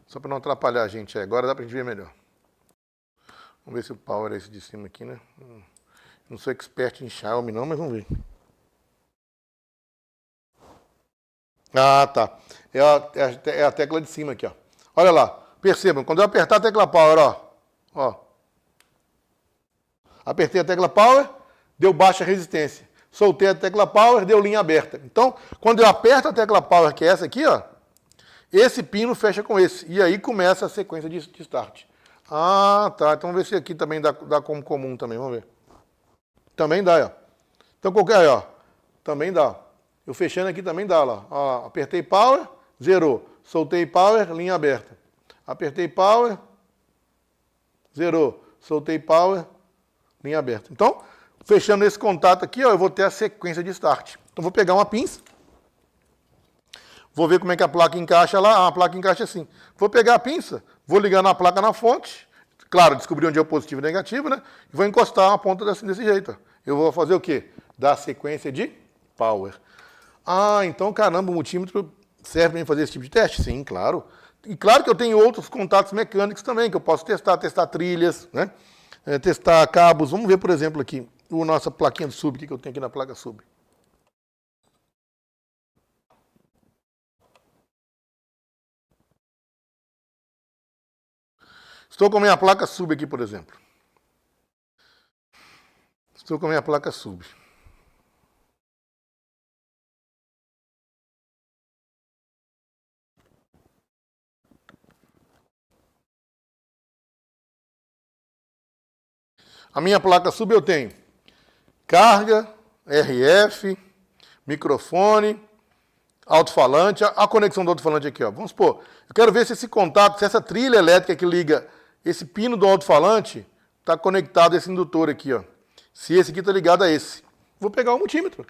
Speaker 1: Só para não atrapalhar a gente. Agora dá para a gente ver melhor. Vamos ver se o Power é esse de cima aqui, né? Não sou expert em Xiaomi não, mas vamos ver. Tá. É a tecla de cima aqui, ó. Olha lá. Percebam, quando eu apertar a tecla Power, ó. Apertei a tecla Power, deu baixa resistência. Soltei a tecla Power, deu linha aberta. Então, quando eu aperto a tecla Power, que é essa aqui, ó, esse pino fecha com esse. E aí começa a sequência de start. Tá. Então vamos ver se aqui também dá como comum também. Vamos ver. Também dá, ó. Então qualquer aí, ó. Também dá. Eu fechando aqui também dá lá. Ó, apertei Power, zerou. Soltei Power, linha aberta. Apertei Power, zerou. Soltei Power, linha aberta. Então, fechando esse contato aqui, ó, eu vou ter a sequência de start. Então vou pegar uma pinça. Vou ver como é que a placa encaixa lá. A placa encaixa assim. Vou pegar a pinça, vou ligar na placa na fonte. Claro, descobrir onde é o positivo e negativo, né? E vou encostar a ponta desse jeito. Eu vou fazer o quê? Dar a sequência de Power. Então, caramba, o multímetro serve para fazer esse tipo de teste? Sim, claro. E claro que eu tenho outros contatos mecânicos também, que eu posso testar trilhas, né? Testar cabos. Vamos ver, por exemplo, aqui, a nossa plaquinha de sub, que eu tenho aqui na placa sub. Estou com a minha placa sub aqui, por exemplo. Estou com a minha placa sub. A minha placa sub eu tenho carga, RF, microfone, alto-falante. A conexão do alto-falante aqui, ó. Vamos supor, eu quero ver se esse contato, se essa trilha elétrica que liga esse pino do alto-falante está conectado a esse indutor aqui, ó. Se esse aqui está ligado a esse. Vou pegar o multímetro.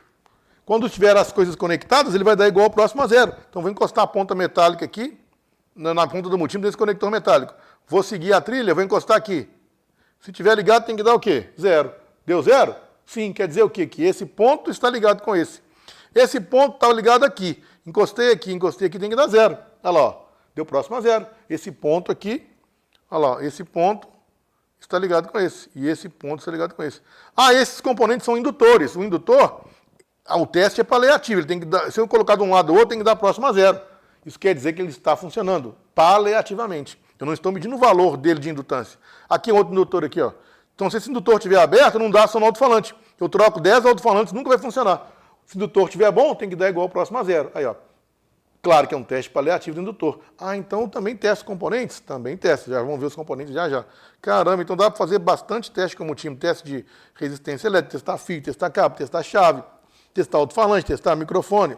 Speaker 1: Quando tiver as coisas conectadas, ele vai dar igual ao próximo a zero. Então, vou encostar a ponta metálica aqui, na ponta do multímetro desse conector metálico. Vou seguir a trilha, vou encostar aqui. Se tiver ligado, tem que dar o quê? Zero. Deu zero? Sim, quer dizer o quê? Que esse ponto está ligado com esse. Esse ponto está ligado aqui. Encostei aqui, tem que dar zero. Olha lá, ó. Deu próximo a zero. Esse ponto aqui, olha lá, esse ponto está ligado com esse. E esse ponto está ligado com esse. Ah, esses componentes são indutores. O indutor, o teste é paliativo. Ele tem que dar, se eu colocar de um lado ou outro, tem que dar próximo a zero. Isso quer dizer que ele está funcionando paliativamente. Eu não estou medindo o valor dele de indutância. Aqui é outro indutor aqui, ó. Então, se esse indutor estiver aberto, não dá ação no alto-falante. Eu troco 10 alto-falantes, nunca vai funcionar. Se o indutor estiver bom, tem que dar igual ao próximo a zero. Aí, ó. Claro que é um teste paliativo do indutor. Ah, então também testa componentes? Também testa. Já vamos ver os componentes já. Caramba, então dá para fazer bastante teste como time. Teste de resistência elétrica, testar fio, testar cabo, testar chave, testar alto-falante, testar microfone,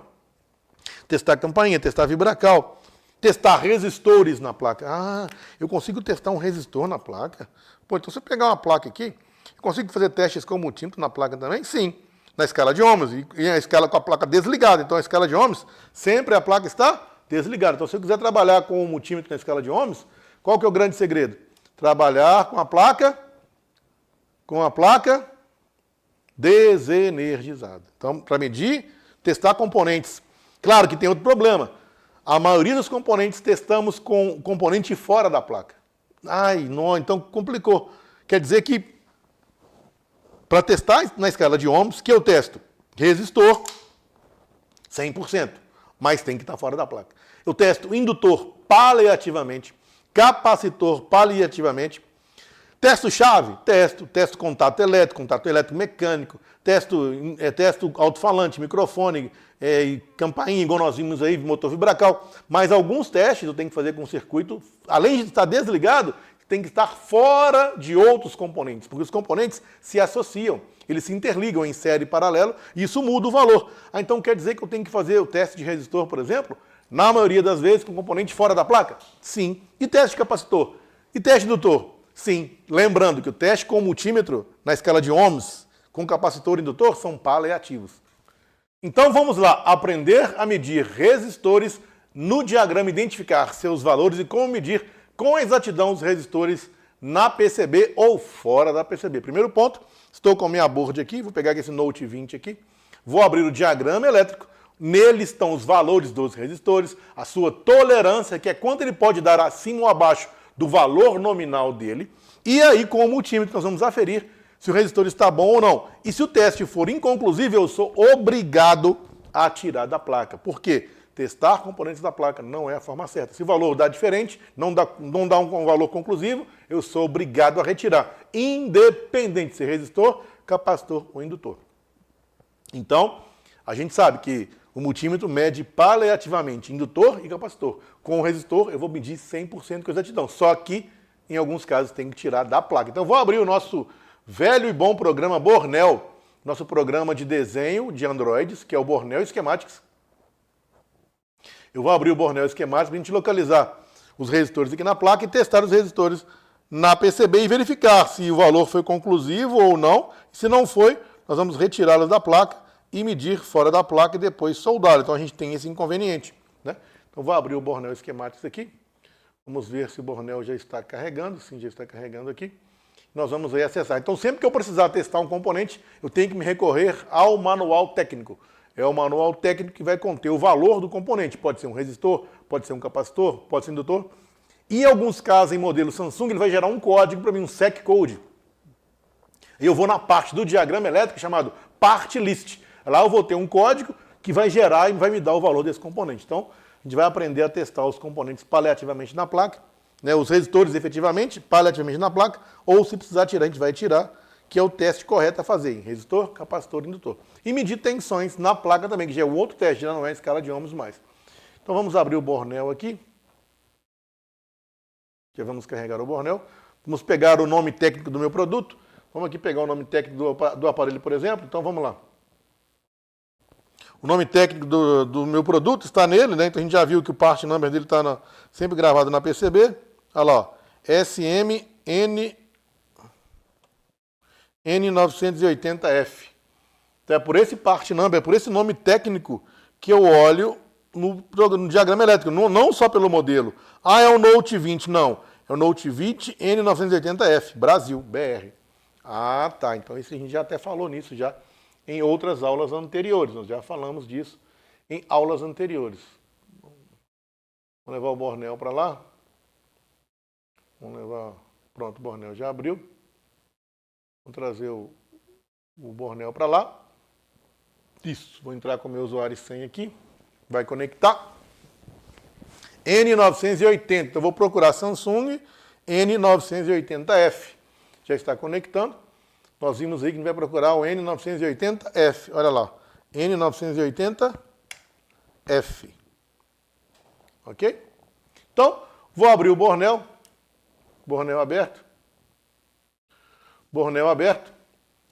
Speaker 1: testar campainha, testar vibracal. Testar resistores na placa. Ah, eu consigo testar um resistor na placa? Pô, então se eu pegar uma placa aqui, eu consigo fazer testes com multímetro na placa também? Sim, na escala de ohms. E a escala com a placa desligada. Então a escala de ohms, sempre a placa está desligada. Então se eu quiser trabalhar com o multímetro na escala de ohms, qual que é o grande segredo? Trabalhar com a placa desenergizada. Então, para medir, testar componentes. Claro que tem outro problema. A maioria dos componentes testamos com componente fora da placa. Ai, não, então complicou. Quer dizer que, para testar na escala de ohms, que eu testo resistor 100%, mas tem que estar fora da placa. Eu testo indutor paliativamente, capacitor paliativamente, testo chave, testo contato elétrico mecânico, testo alto-falante, microfone, campainha, igual nós vimos aí, motor vibracal. Mas alguns testes eu tenho que fazer com o circuito, além de estar desligado, tem que estar fora de outros componentes, porque os componentes se associam, eles se interligam em série paralelo e isso muda o valor. Ah, então quer dizer que eu tenho que fazer o teste de resistor, por exemplo, na maioria das vezes com componente fora da placa? Sim. E teste de capacitor? E teste de indutor? Sim. Lembrando que o teste com multímetro na escala de ohms, com capacitor e indutor, são paliativos. Então vamos lá, aprender a medir resistores no diagrama, identificar seus valores e como medir com exatidão os resistores na PCB ou fora da PCB. Primeiro ponto, estou com a minha board aqui, vou pegar esse Note 20 aqui, vou abrir o diagrama elétrico, nele estão os valores dos resistores, a sua tolerância, que é quanto ele pode dar acima ou abaixo do valor nominal dele, e aí com o multímetro nós vamos aferir se o resistor está bom ou não. E se o teste for inconclusivo, eu sou obrigado a tirar da placa. Por quê? Testar componentes da placa não é a forma certa. Se o valor dá diferente, não dá um valor conclusivo, eu sou obrigado a retirar, independente de ser resistor, capacitor ou indutor. Então, a gente sabe que o multímetro mede paliativamente indutor e capacitor. Com o resistor, eu vou medir 100% com exatidão. Só que, em alguns casos, tem que tirar da placa. Então, vou abrir o nosso velho e bom programa Bornel, nosso programa de desenho de Androids, que é o Bornel Schematics. Eu vou abrir o Bornel Schematics para a gente localizar os resistores aqui na placa e testar os resistores na PCB e verificar se o valor foi conclusivo ou não. Se não foi, nós vamos retirá-los da placa e medir fora da placa e depois soldar. Então a gente tem esse inconveniente, né? Então vou abrir o Bornel Schematics aqui. Vamos ver se o Bornel já está carregando. Sim, já está carregando aqui. Nós vamos aí acessar. Então, sempre que eu precisar testar um componente, eu tenho que me recorrer ao manual técnico. É o manual técnico que vai conter o valor do componente. Pode ser um resistor, pode ser um capacitor, pode ser um indutor. E em alguns casos, em modelo Samsung, ele vai gerar um código para mim, um SEC code. E eu vou na parte do diagrama elétrico chamado Part List. Lá eu vou ter um código que vai gerar e vai me dar o valor desse componente. Então, a gente vai aprender a testar os componentes paliativamente na placa, né, os resistores efetivamente, paliativamente na placa, ou se precisar tirar, a gente vai tirar, que é o teste correto a fazer em resistor, capacitor e indutor. E medir tensões na placa também, que já é um outro teste, já não é a escala de ohms mais. Então vamos abrir o Bornel aqui. Já vamos carregar o Bornel. Vamos pegar o nome técnico do meu produto. Vamos aqui pegar o nome técnico do aparelho, por exemplo. Então vamos lá. O nome técnico do meu produto está nele, né? Então a gente já viu que o part number dele está sempre gravado na PCB. Olha lá, ó. SMN980F. Então é por esse part number, é por esse nome técnico que eu olho no diagrama elétrico, não só pelo modelo. Ah, é o Note 20, não. É o Note 20 N980F, Brasil, BR. Ah, tá. Então isso a gente já até falou nisso já em outras aulas anteriores. Nós já falamos disso em aulas anteriores. Vamos levar o Bornel para lá. Vamos levar... Pronto, o Bornel já abriu. Vamos trazer o Bornel para lá. Isso, vou entrar com o meu usuário e senha aqui. Vai conectar. N980, eu vou procurar Samsung N980F. Já está conectando. Nós vimos aí que a gente vai procurar o N980F. Olha lá, N980F. Ok? Então, vou abrir o Bornel. Bornel aberto. Bornel aberto.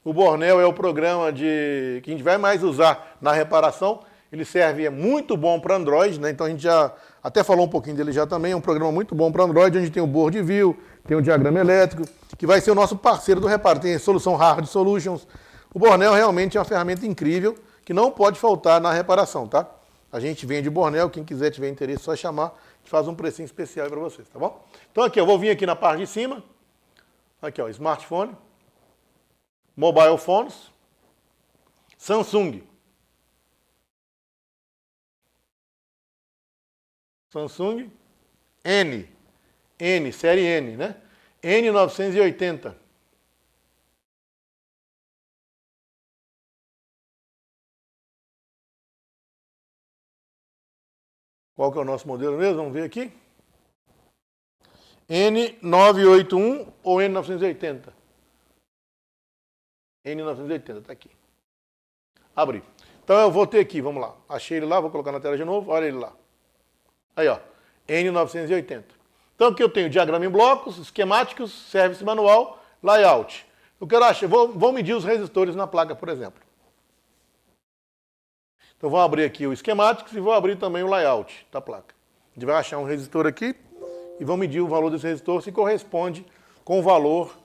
Speaker 1: O Bornel é o programa que a gente vai mais usar na reparação. Ele serve, é muito bom para Android, né? Então a gente já até falou um pouquinho dele já também. É um programa muito bom para Android, onde tem o Board View, tem o diagrama elétrico, que vai ser o nosso parceiro do reparo. Tem a solução Hard Solutions. O Bornel realmente é uma ferramenta incrível que não pode faltar na reparação, tá? A gente vende o Bornel, quem quiser tiver interesse, é só chamar, a gente faz um precinho especial para vocês, tá bom? Então aqui, eu vou vir aqui na parte de cima. Aqui, ó, smartphone, mobile phones, Samsung. Samsung N, série N, né? N980. Qual que é o nosso modelo mesmo? Vamos ver aqui. N981 ou N980? N980, tá aqui. Abri. Então eu vou ter aqui, vamos lá. Achei ele lá, vou colocar na tela de novo, olha ele lá. Aí, ó, N980. Então aqui eu tenho diagrama em blocos, esquemáticos, service manual, layout. Eu quero achar, vou medir os resistores na placa, por exemplo. Então vou abrir aqui o esquemáticos e vou abrir também o layout da placa. A gente vai achar um resistor aqui e vamos medir o valor desse resistor se corresponde com o valor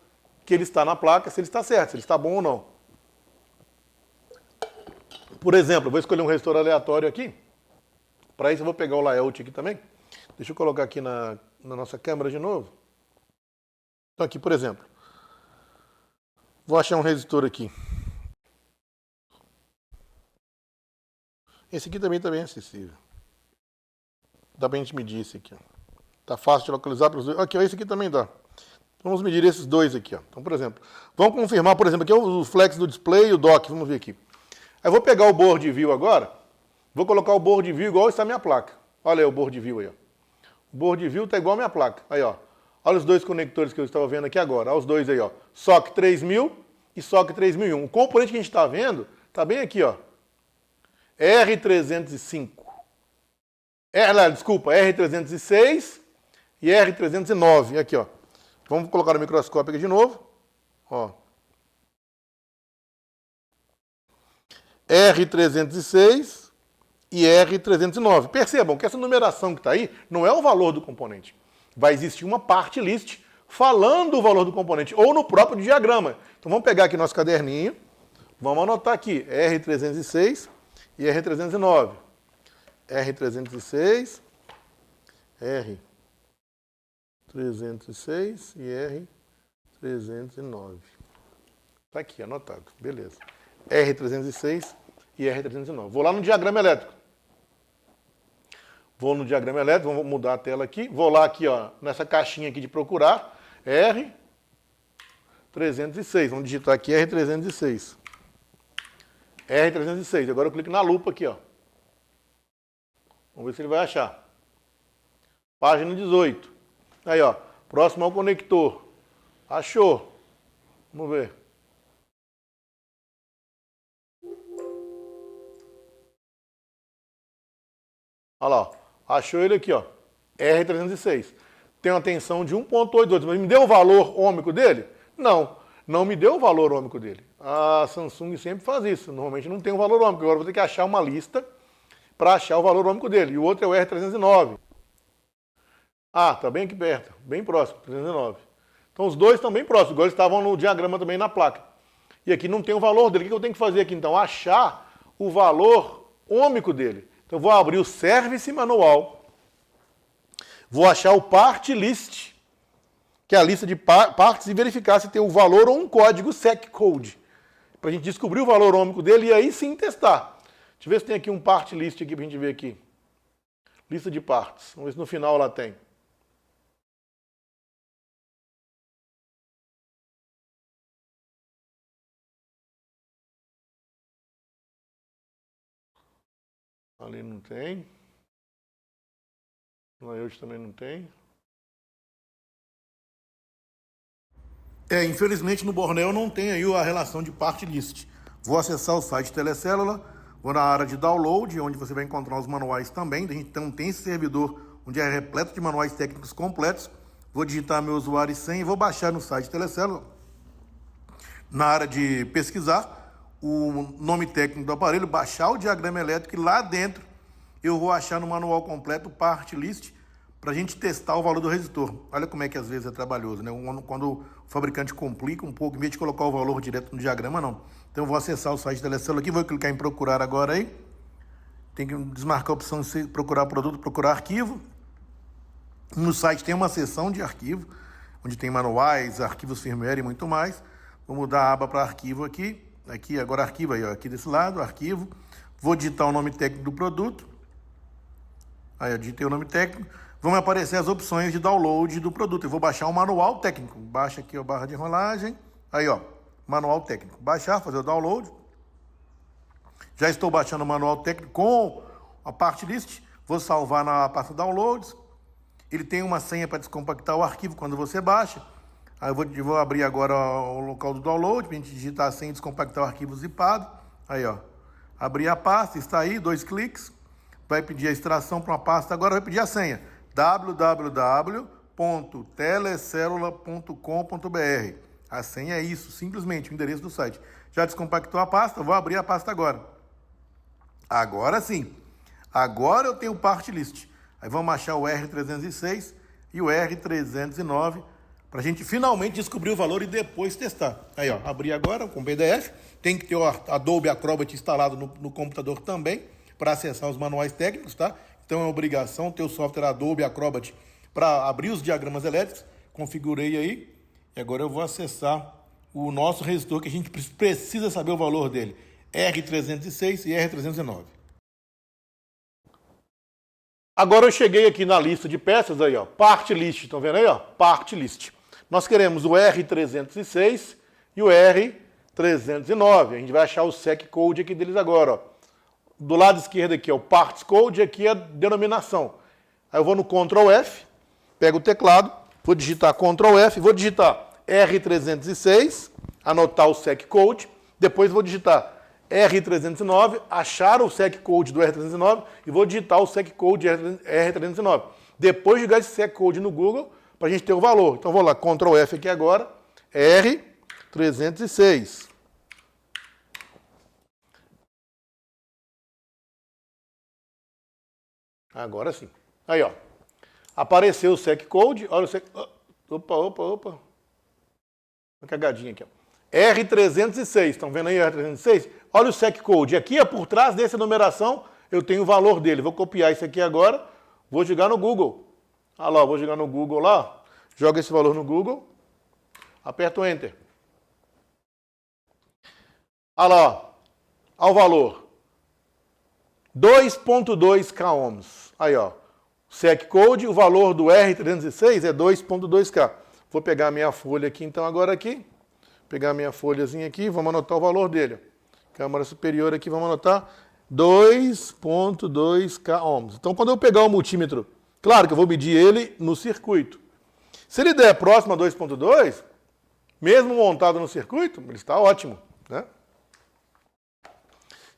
Speaker 1: que ele está na placa, se ele está certo, se ele está bom ou não. Por exemplo, eu vou escolher um resistor aleatório aqui. Para isso eu vou pegar o layout aqui também. Deixa eu colocar aqui na nossa câmera de novo. Então aqui, por exemplo, vou achar um resistor aqui. Esse aqui também está bem acessível. Dá para a gente medir esse aqui. Tá fácil de localizar para os dois. Aqui, ó, esse aqui também dá. Vamos medir esses dois aqui, ó. Então, por exemplo, vamos confirmar, por exemplo, aqui é o flex do display e o dock. Vamos ver aqui. Aí eu vou pegar o board view agora. Vou colocar o board view igual está a minha placa. Olha aí o board view aí, ó. O board view está igual a minha placa. Aí, ó. Olha os dois conectores que eu estava vendo aqui agora. Olha os dois aí, ó. SOC 3000 e SOC 3001. O componente que a gente está vendo está bem aqui, ó. R305. Desculpa, R306 e R309. Aqui, ó. Vamos colocar no microscópio aqui de novo. Ó. R306 e R309. Percebam que essa numeração que está aí não é o valor do componente. Vai existir uma part list falando o valor do componente, ou no próprio diagrama. Então vamos pegar aqui nosso caderninho, vamos anotar aqui R306 e R309. R306, R306 e R309. Está aqui, anotado. Beleza. R306 e R309. Vou lá no diagrama elétrico. Vou no diagrama elétrico, vamos mudar a tela aqui. Vou lá aqui, ó, nessa caixinha aqui de procurar. R306. Vamos digitar aqui R306. R306. Agora eu clico na lupa aqui, ó. Vamos ver se ele vai achar. Página 18. Aí, ó. Próximo ao conector. Achou. Vamos ver. Olha lá, ó. Achou ele aqui, ó. R306. Tem uma tensão de 1.82, mas me deu o valor ôhmico dele? Não, não me deu o valor ôhmico dele. A Samsung sempre faz isso. Normalmente não tem o valor ôhmico. Agora eu vou ter que achar uma lista para achar o valor ôhmico dele. E o outro é o R309. Ah, tá bem aqui perto, bem próximo, 309. Então os dois estão bem próximos, igual eles estavam no diagrama também na placa. e aqui não tem o valor dele. O que eu tenho que fazer aqui então? Achar o valor ômico dele. Então eu vou abrir o Service Manual, vou achar o Part List, que é a lista de partes, e verificar se tem o valor ou um código SecCode, para a gente descobrir o valor ômico dele e aí sim testar. Deixa eu ver se tem aqui um Part List aqui para a gente ver aqui. Lista de partes. Vamos ver se no final lá tem. Ali não tem. Lá hoje também não tem. Infelizmente no Borneo não tem aí a relação de Part List. Vou acessar o site Telecélula, vou na área de download, onde você vai encontrar os manuais também. A gente então tem esse servidor onde é repleto de manuais técnicos completos. Vou digitar meu usuário e senha e vou baixar no site Telecélula. Na área de pesquisar, o nome técnico do aparelho, baixar o diagrama elétrico e lá dentro eu vou achar no manual completo o Part List para a gente testar o valor do resistor. Olha como é que às vezes é trabalhoso, né? Quando o fabricante complica um pouco, em vez de colocar o valor direto no diagrama, não. Então eu vou acessar o site da Telecélula aqui, vou clicar em procurar agora aí. Tem que desmarcar a opção de procurar produto, procurar arquivo. No site tem uma seção de arquivo, onde tem manuais, arquivos firmware e muito mais. Vou mudar a aba para arquivo aqui. Aqui, agora arquivo aí, ó, aqui desse lado, arquivo. Vou digitar o nome técnico do produto. Aí eu digitei o nome técnico. Vão me aparecer as opções de download do produto. Eu vou baixar o manual técnico. Baixa aqui a barra de rolagem. Aí, ó, manual técnico. Baixar, fazer o download. Já estou baixando o manual técnico com a Part List. Vou salvar na pasta Downloads. Ele tem uma senha para descompactar o arquivo quando você baixa. Aí eu vou abrir agora o local do download, para a gente digitar a senha e descompactar o arquivo zipado. Aí, ó. Abrir a pasta, está aí, 2 cliques. Vai pedir a extração para uma pasta, agora vai pedir a senha. www.telecelula.com.br. A senha é isso, simplesmente o endereço do site. Já descompactou a pasta? Vou abrir a pasta agora. Agora sim. Agora eu tenho o Part List. Aí vamos achar o R306 e o R309 para a gente finalmente descobrir o valor e depois testar. Aí, ó, abri agora com PDF. Tem que ter o Adobe Acrobat instalado no computador também para acessar os manuais técnicos, tá? Então é obrigação ter o software Adobe Acrobat para abrir os diagramas elétricos. Configurei aí. E agora eu vou acessar o nosso resistor que a gente precisa saber o valor dele. R306 e R309. Agora eu cheguei aqui na lista de peças aí, ó, Part List, estão vendo aí, ó? Part List. Nós queremos o R306 e o R309. A gente vai achar o SecCode aqui deles agora, ó. Do lado esquerdo aqui é o Parts Code e aqui é a denominação. Aí eu vou no Ctrl F, pego o teclado, vou digitar Ctrl F, vou digitar R306, anotar o SecCode, depois vou digitar R309, achar o SecCode do R309 e vou digitar o SecCode R309. Depois jogar esse SecCode no Google para a gente ter o valor. Então vou lá, Ctrl F aqui agora, R306. Agora sim. Aí, ó. Apareceu o SecCode. Olha o SecCode. Opa. Uma cagadinha aqui, ó. R306. Estão vendo aí o R306? Olha o SecCode. Aqui é por trás dessa numeração, eu tenho o valor dele. Vou copiar isso aqui agora. Vou jogar no Google. Olha lá, vou jogar no Google lá. Joga esse valor no Google. Aperto o Enter. Olha lá, ó. Olha o valor. 2.2 K ohms. Aí, ó. SecCode, o valor do R306 é 2.2 K. Vou pegar a minha folha aqui, então, agora aqui. Pegar a minha folhazinha aqui, vamos anotar o valor dele. Câmara superior aqui, vamos anotar 2.2 K ohms. Então, quando eu pegar o multímetro, claro que eu vou medir ele no circuito. Se ele der próximo a 2.2, mesmo montado no circuito, ele está ótimo, né?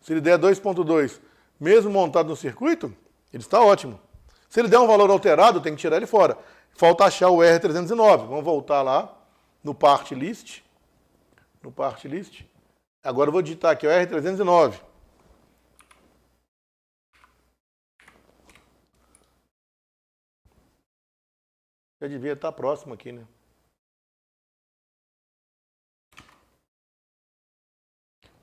Speaker 1: Se ele der 2.2, mesmo montado no circuito, ele está ótimo. Se ele der um valor alterado, tem que tirar ele fora. Falta achar o R309. Vamos voltar lá no Part List. No Part List. Agora eu vou digitar aqui o R309. Já devia estar próximo aqui, né?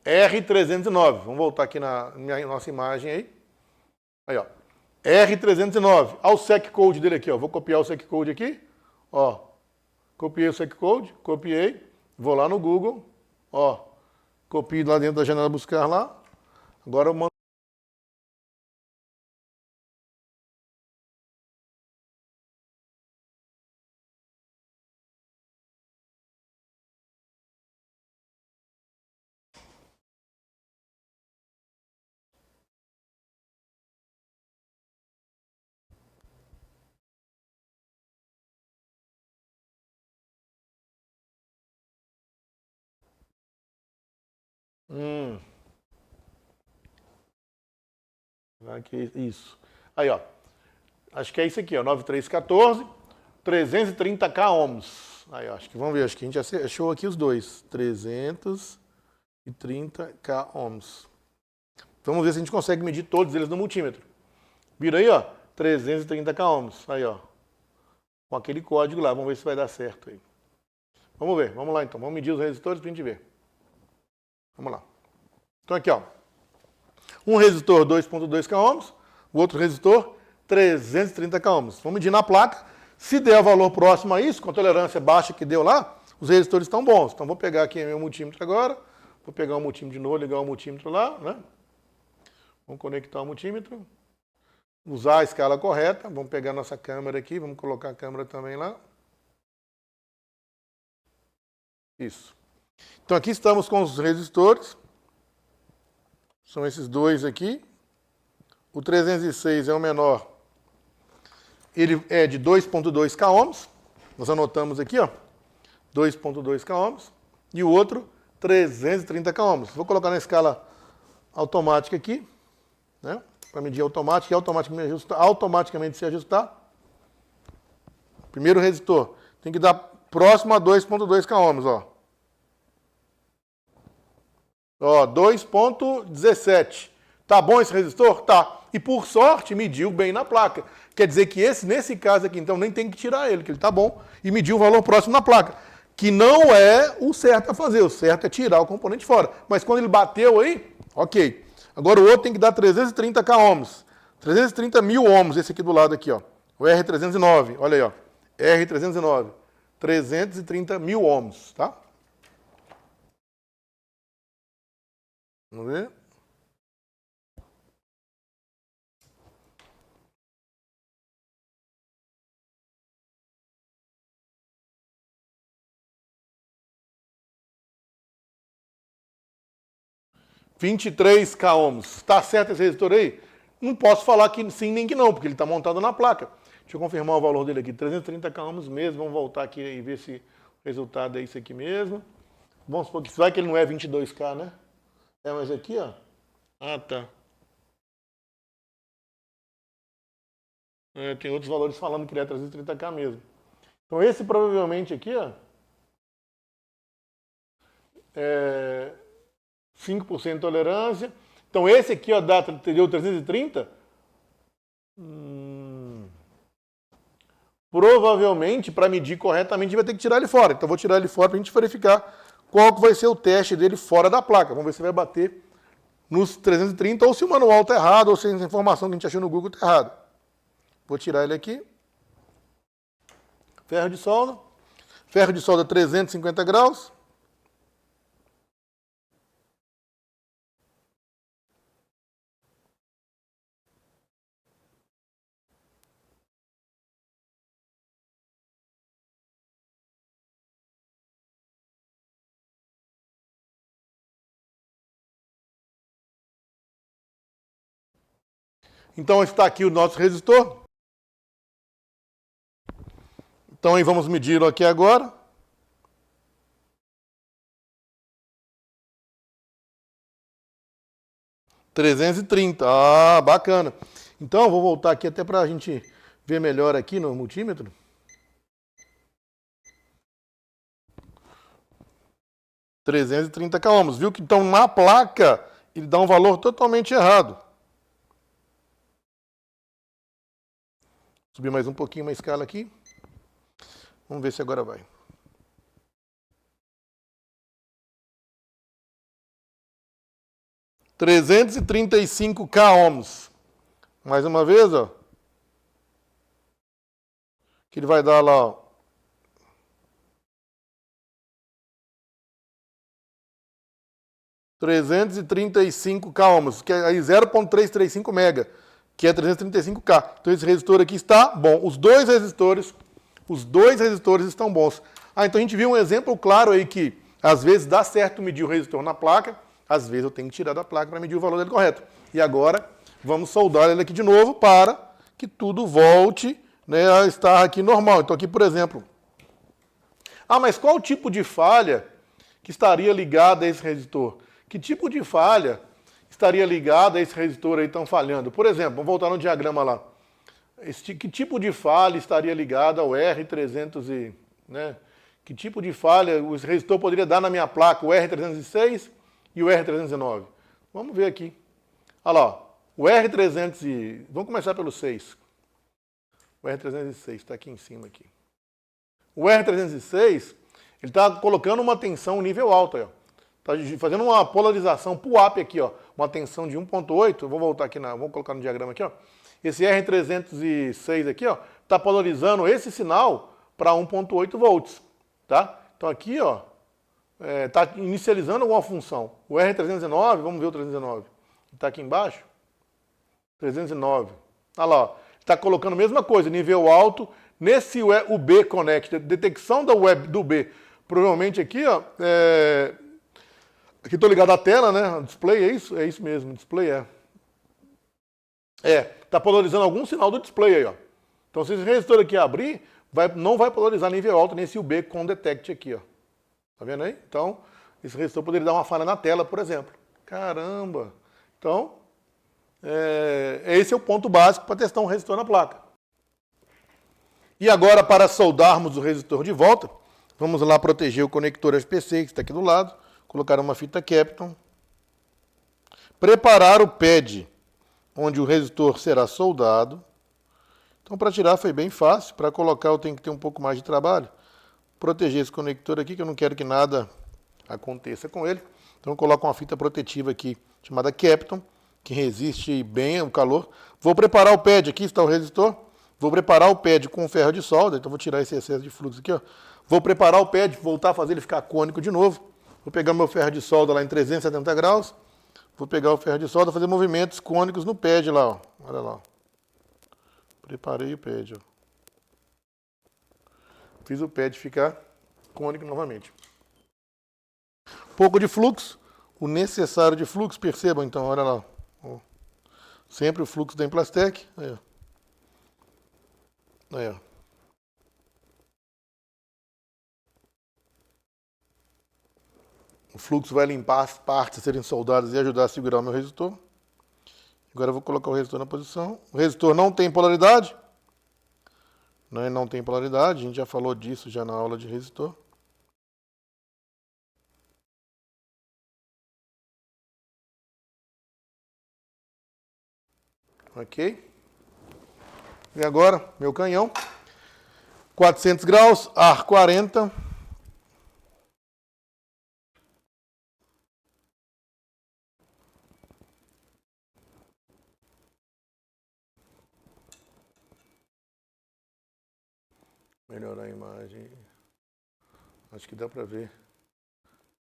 Speaker 1: R309. Vamos voltar aqui na nossa imagem aí. Aí, ó. R309. Olha o sec code dele aqui, ó. Vou copiar o sec code aqui. Ó. Copiei o sec code, copiei. Vou lá no Google. Ó. Copio lá dentro da janela buscar lá. Agora eu mando. Aqui, isso. Aí, ó. Acho que é isso aqui, ó. 9314, 330k ohms. Aí, ó. Acho que vamos ver. Acho que a gente achou aqui os dois. 330k ohms. Vamos ver se a gente consegue medir todos eles no multímetro. Vira aí, ó. 330k ohms. Aí, ó. Com aquele código lá. Vamos ver se vai dar certo aí. Vamos ver. Vamos lá, então. Vamos medir os resistores pra gente ver. Vamos lá. Então, aqui, ó. Um resistor 2.2k ohms, o outro resistor 330k ohms. Vamos medir na placa. Se der valor próximo a isso, com a tolerância baixa que deu lá, os resistores estão bons. Então vou pegar aqui meu multímetro agora. Vou pegar o multímetro de novo, ligar o multímetro lá, né? Vamos conectar o multímetro. Usar a escala correta. Vamos pegar nossa câmera aqui, vamos colocar a câmera também lá. Isso. Então aqui estamos com os resistores. São esses dois aqui. O 306 é o menor. Ele é de 2.2k ohms. Nós anotamos aqui, ó. 2.2k ohms. E o outro, 330k ohms. Vou colocar na escala automática aqui, né? Para medir automática e automaticamente se ajustar. Primeiro resistor. Tem que dar próximo a 2.2k ohms, ó. Ó, 2.17. Tá bom esse resistor? Tá. E por sorte, mediu bem na placa. Quer dizer que nesse caso aqui, então, nem tem que tirar ele, que ele tá bom. E mediu o valor próximo na placa. Que não é o certo a fazer. O certo é tirar o componente fora. Mas quando ele bateu aí, ok. Agora o outro tem que dar 330k ohms. 330 mil ohms, esse aqui do lado aqui, ó. O R309, olha aí, ó. R309. 330 mil ohms, tá? Vamos ver. (23k ohms). Tá certo esse resistor aí? Não posso falar que sim nem que não, porque ele está montado na placa. Deixa eu confirmar o valor dele aqui. 330k ohms mesmo. Vamos voltar aqui e ver se o resultado é isso aqui mesmo. Vamos supor que vai que ele não é 22k, né? É, mas aqui, ó. Ah, tá. É, tem outros valores falando que ele é 330k mesmo. Então esse provavelmente aqui, ó, é 5% de tolerância. Então esse aqui, ó, deu 330. Provavelmente, para medir corretamente, vai ter que tirar ele fora. Então vou tirar ele fora para a gente verificar qual que vai ser o teste dele fora da placa. Vamos ver se vai bater nos 330 ou se o manual está errado ou se a informação que a gente achou no Google está errada. Vou tirar ele aqui. Ferro de solda. Ferro de solda 350 graus. Então está aqui o nosso resistor. Então aí vamos medi-lo aqui agora. (330). Ah, bacana. Então vou voltar aqui até para a gente ver melhor aqui no multímetro. 330k ohms. Viu que então na placa ele dá um valor totalmente errado. Subir mais um pouquinho uma escala aqui. Vamos ver se agora vai. 335K ohms. Mais uma vez, ó. Que ele vai dar lá, ó. K ohms, que é aí 0,335 mega, que é 335K. Então esse resistor aqui está bom. Os dois resistores estão bons. Então a gente viu um exemplo claro aí que às vezes dá certo medir o resistor na placa, às vezes eu tenho que tirar da placa para medir o valor dele correto. E agora vamos soldar ele aqui de novo para que tudo volte, né, a estar aqui normal. Então aqui, por exemplo, mas qual tipo de falha que estaria ligada a esse resistor? Que tipo de falha estaria ligada a esse resistor aí tão falhando? Por exemplo, vamos voltar no diagrama lá. Que tipo de falha estaria ligada ao R300 né? Que tipo de falha o resistor poderia dar na minha placa, o R306 e o R309? Vamos ver aqui. Olha lá, o R300 vamos começar pelo 6. O R306 está aqui em cima aqui. O R306, ele está colocando uma tensão nível alto aí, ó. Está fazendo uma polarização pull-up aqui, ó. Uma tensão de 1.8. Eu vou voltar aqui, vou colocar no diagrama aqui, ó. Esse R306 aqui, ó, está polarizando esse sinal para 1.8 volts, tá? Então aqui, ó, está inicializando alguma função. O R309, vamos ver o 309. Está aqui embaixo. 309. Olha lá, ó. Está colocando a mesma coisa, nível alto, nesse UB Connect, detecção da web do B. Provavelmente aqui, ó, aqui estou ligado à tela, né? Display, é isso? É isso mesmo, display está polarizando algum sinal do display aí, ó. Então, se esse resistor aqui abrir, não vai polarizar nível alto nesse UB com detect aqui, ó. Tá vendo aí? Então, esse resistor poderia dar uma falha na tela, por exemplo. Caramba! Então, esse é o ponto básico para testar um resistor na placa. E agora, para soldarmos o resistor de volta, vamos lá proteger o conector SPC, que está aqui do lado, colocar uma fita Kapton, preparar o pad onde o resistor será soldado. Então, para tirar foi bem fácil, para colocar eu tenho que ter um pouco mais de trabalho. Proteger esse conector aqui, que eu não quero que nada aconteça com ele. Então, eu coloco uma fita protetiva aqui, chamada Kapton, que resiste bem ao calor. Vou preparar o pad, aqui está o resistor. Vou preparar o pad com ferro de solda, então vou tirar esse excesso de fluxo aqui, ó. Vou preparar o pad, voltar a fazer ele ficar cônico de novo. Vou pegar meu ferro de solda lá em 370 graus. Vou pegar o ferro de solda e fazer movimentos cônicos no pad lá, ó. Olha lá. Preparei o pad, ó. Fiz o pad ficar cônico novamente. Pouco de fluxo, o necessário de fluxo, percebam então, olha lá. Ó. Sempre o fluxo da Implastec. Aí, ó. Aí, ó. O fluxo vai limpar as partes a serem soldadas e ajudar a segurar o meu resistor. Agora eu vou colocar o resistor na posição. O resistor não tem polaridade. Não tem polaridade, a gente já falou disso já na aula de resistor. Ok. E agora, meu canhão. 400 graus, ar 40. Melhorar a imagem. Acho que dá para ver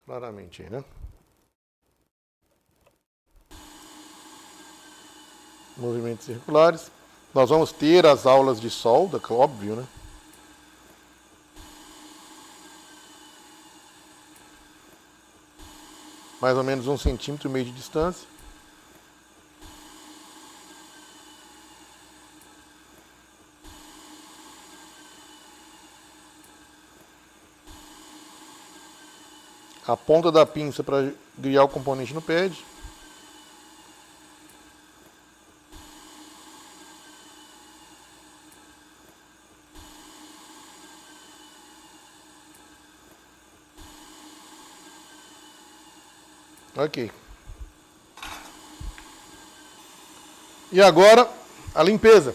Speaker 1: claramente aí, né? Movimentos circulares. Nós vamos ter as aulas de solda, óbvio, né? Mais ou menos 1,5 centímetro de distância. A ponta da pinça para guiar o componente no pad. Ok. E agora, a limpeza.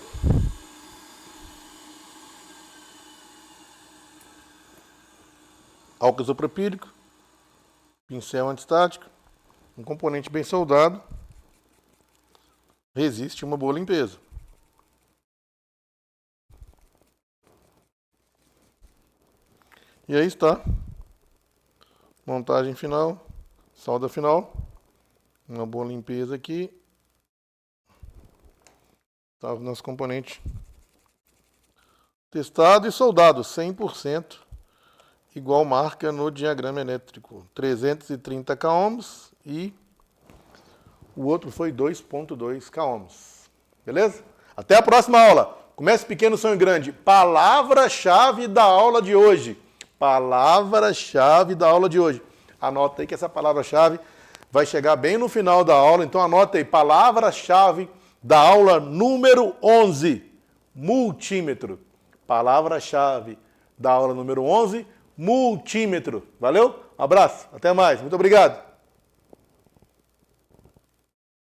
Speaker 1: Álcool isopropílico, pincel antistático, Um componente bem soldado resiste uma boa limpeza. E aí está. Montagem final, solda final. Uma boa limpeza aqui. Tá o nosso componente testado e soldado, 100%, igual marca no diagrama elétrico. 330 k ohms e o outro foi 2,2 k ohms. Beleza? Até a próxima aula. Comece pequeno, sonho grande. Palavra-chave da aula de hoje. Palavra-chave da aula de hoje. Anota aí que essa palavra-chave vai chegar bem no final da aula. Então anota aí, palavra-chave da aula número 11, multímetro. Palavra-chave da aula número 11, multímetro. Valeu? Um abraço, até mais. Muito obrigado.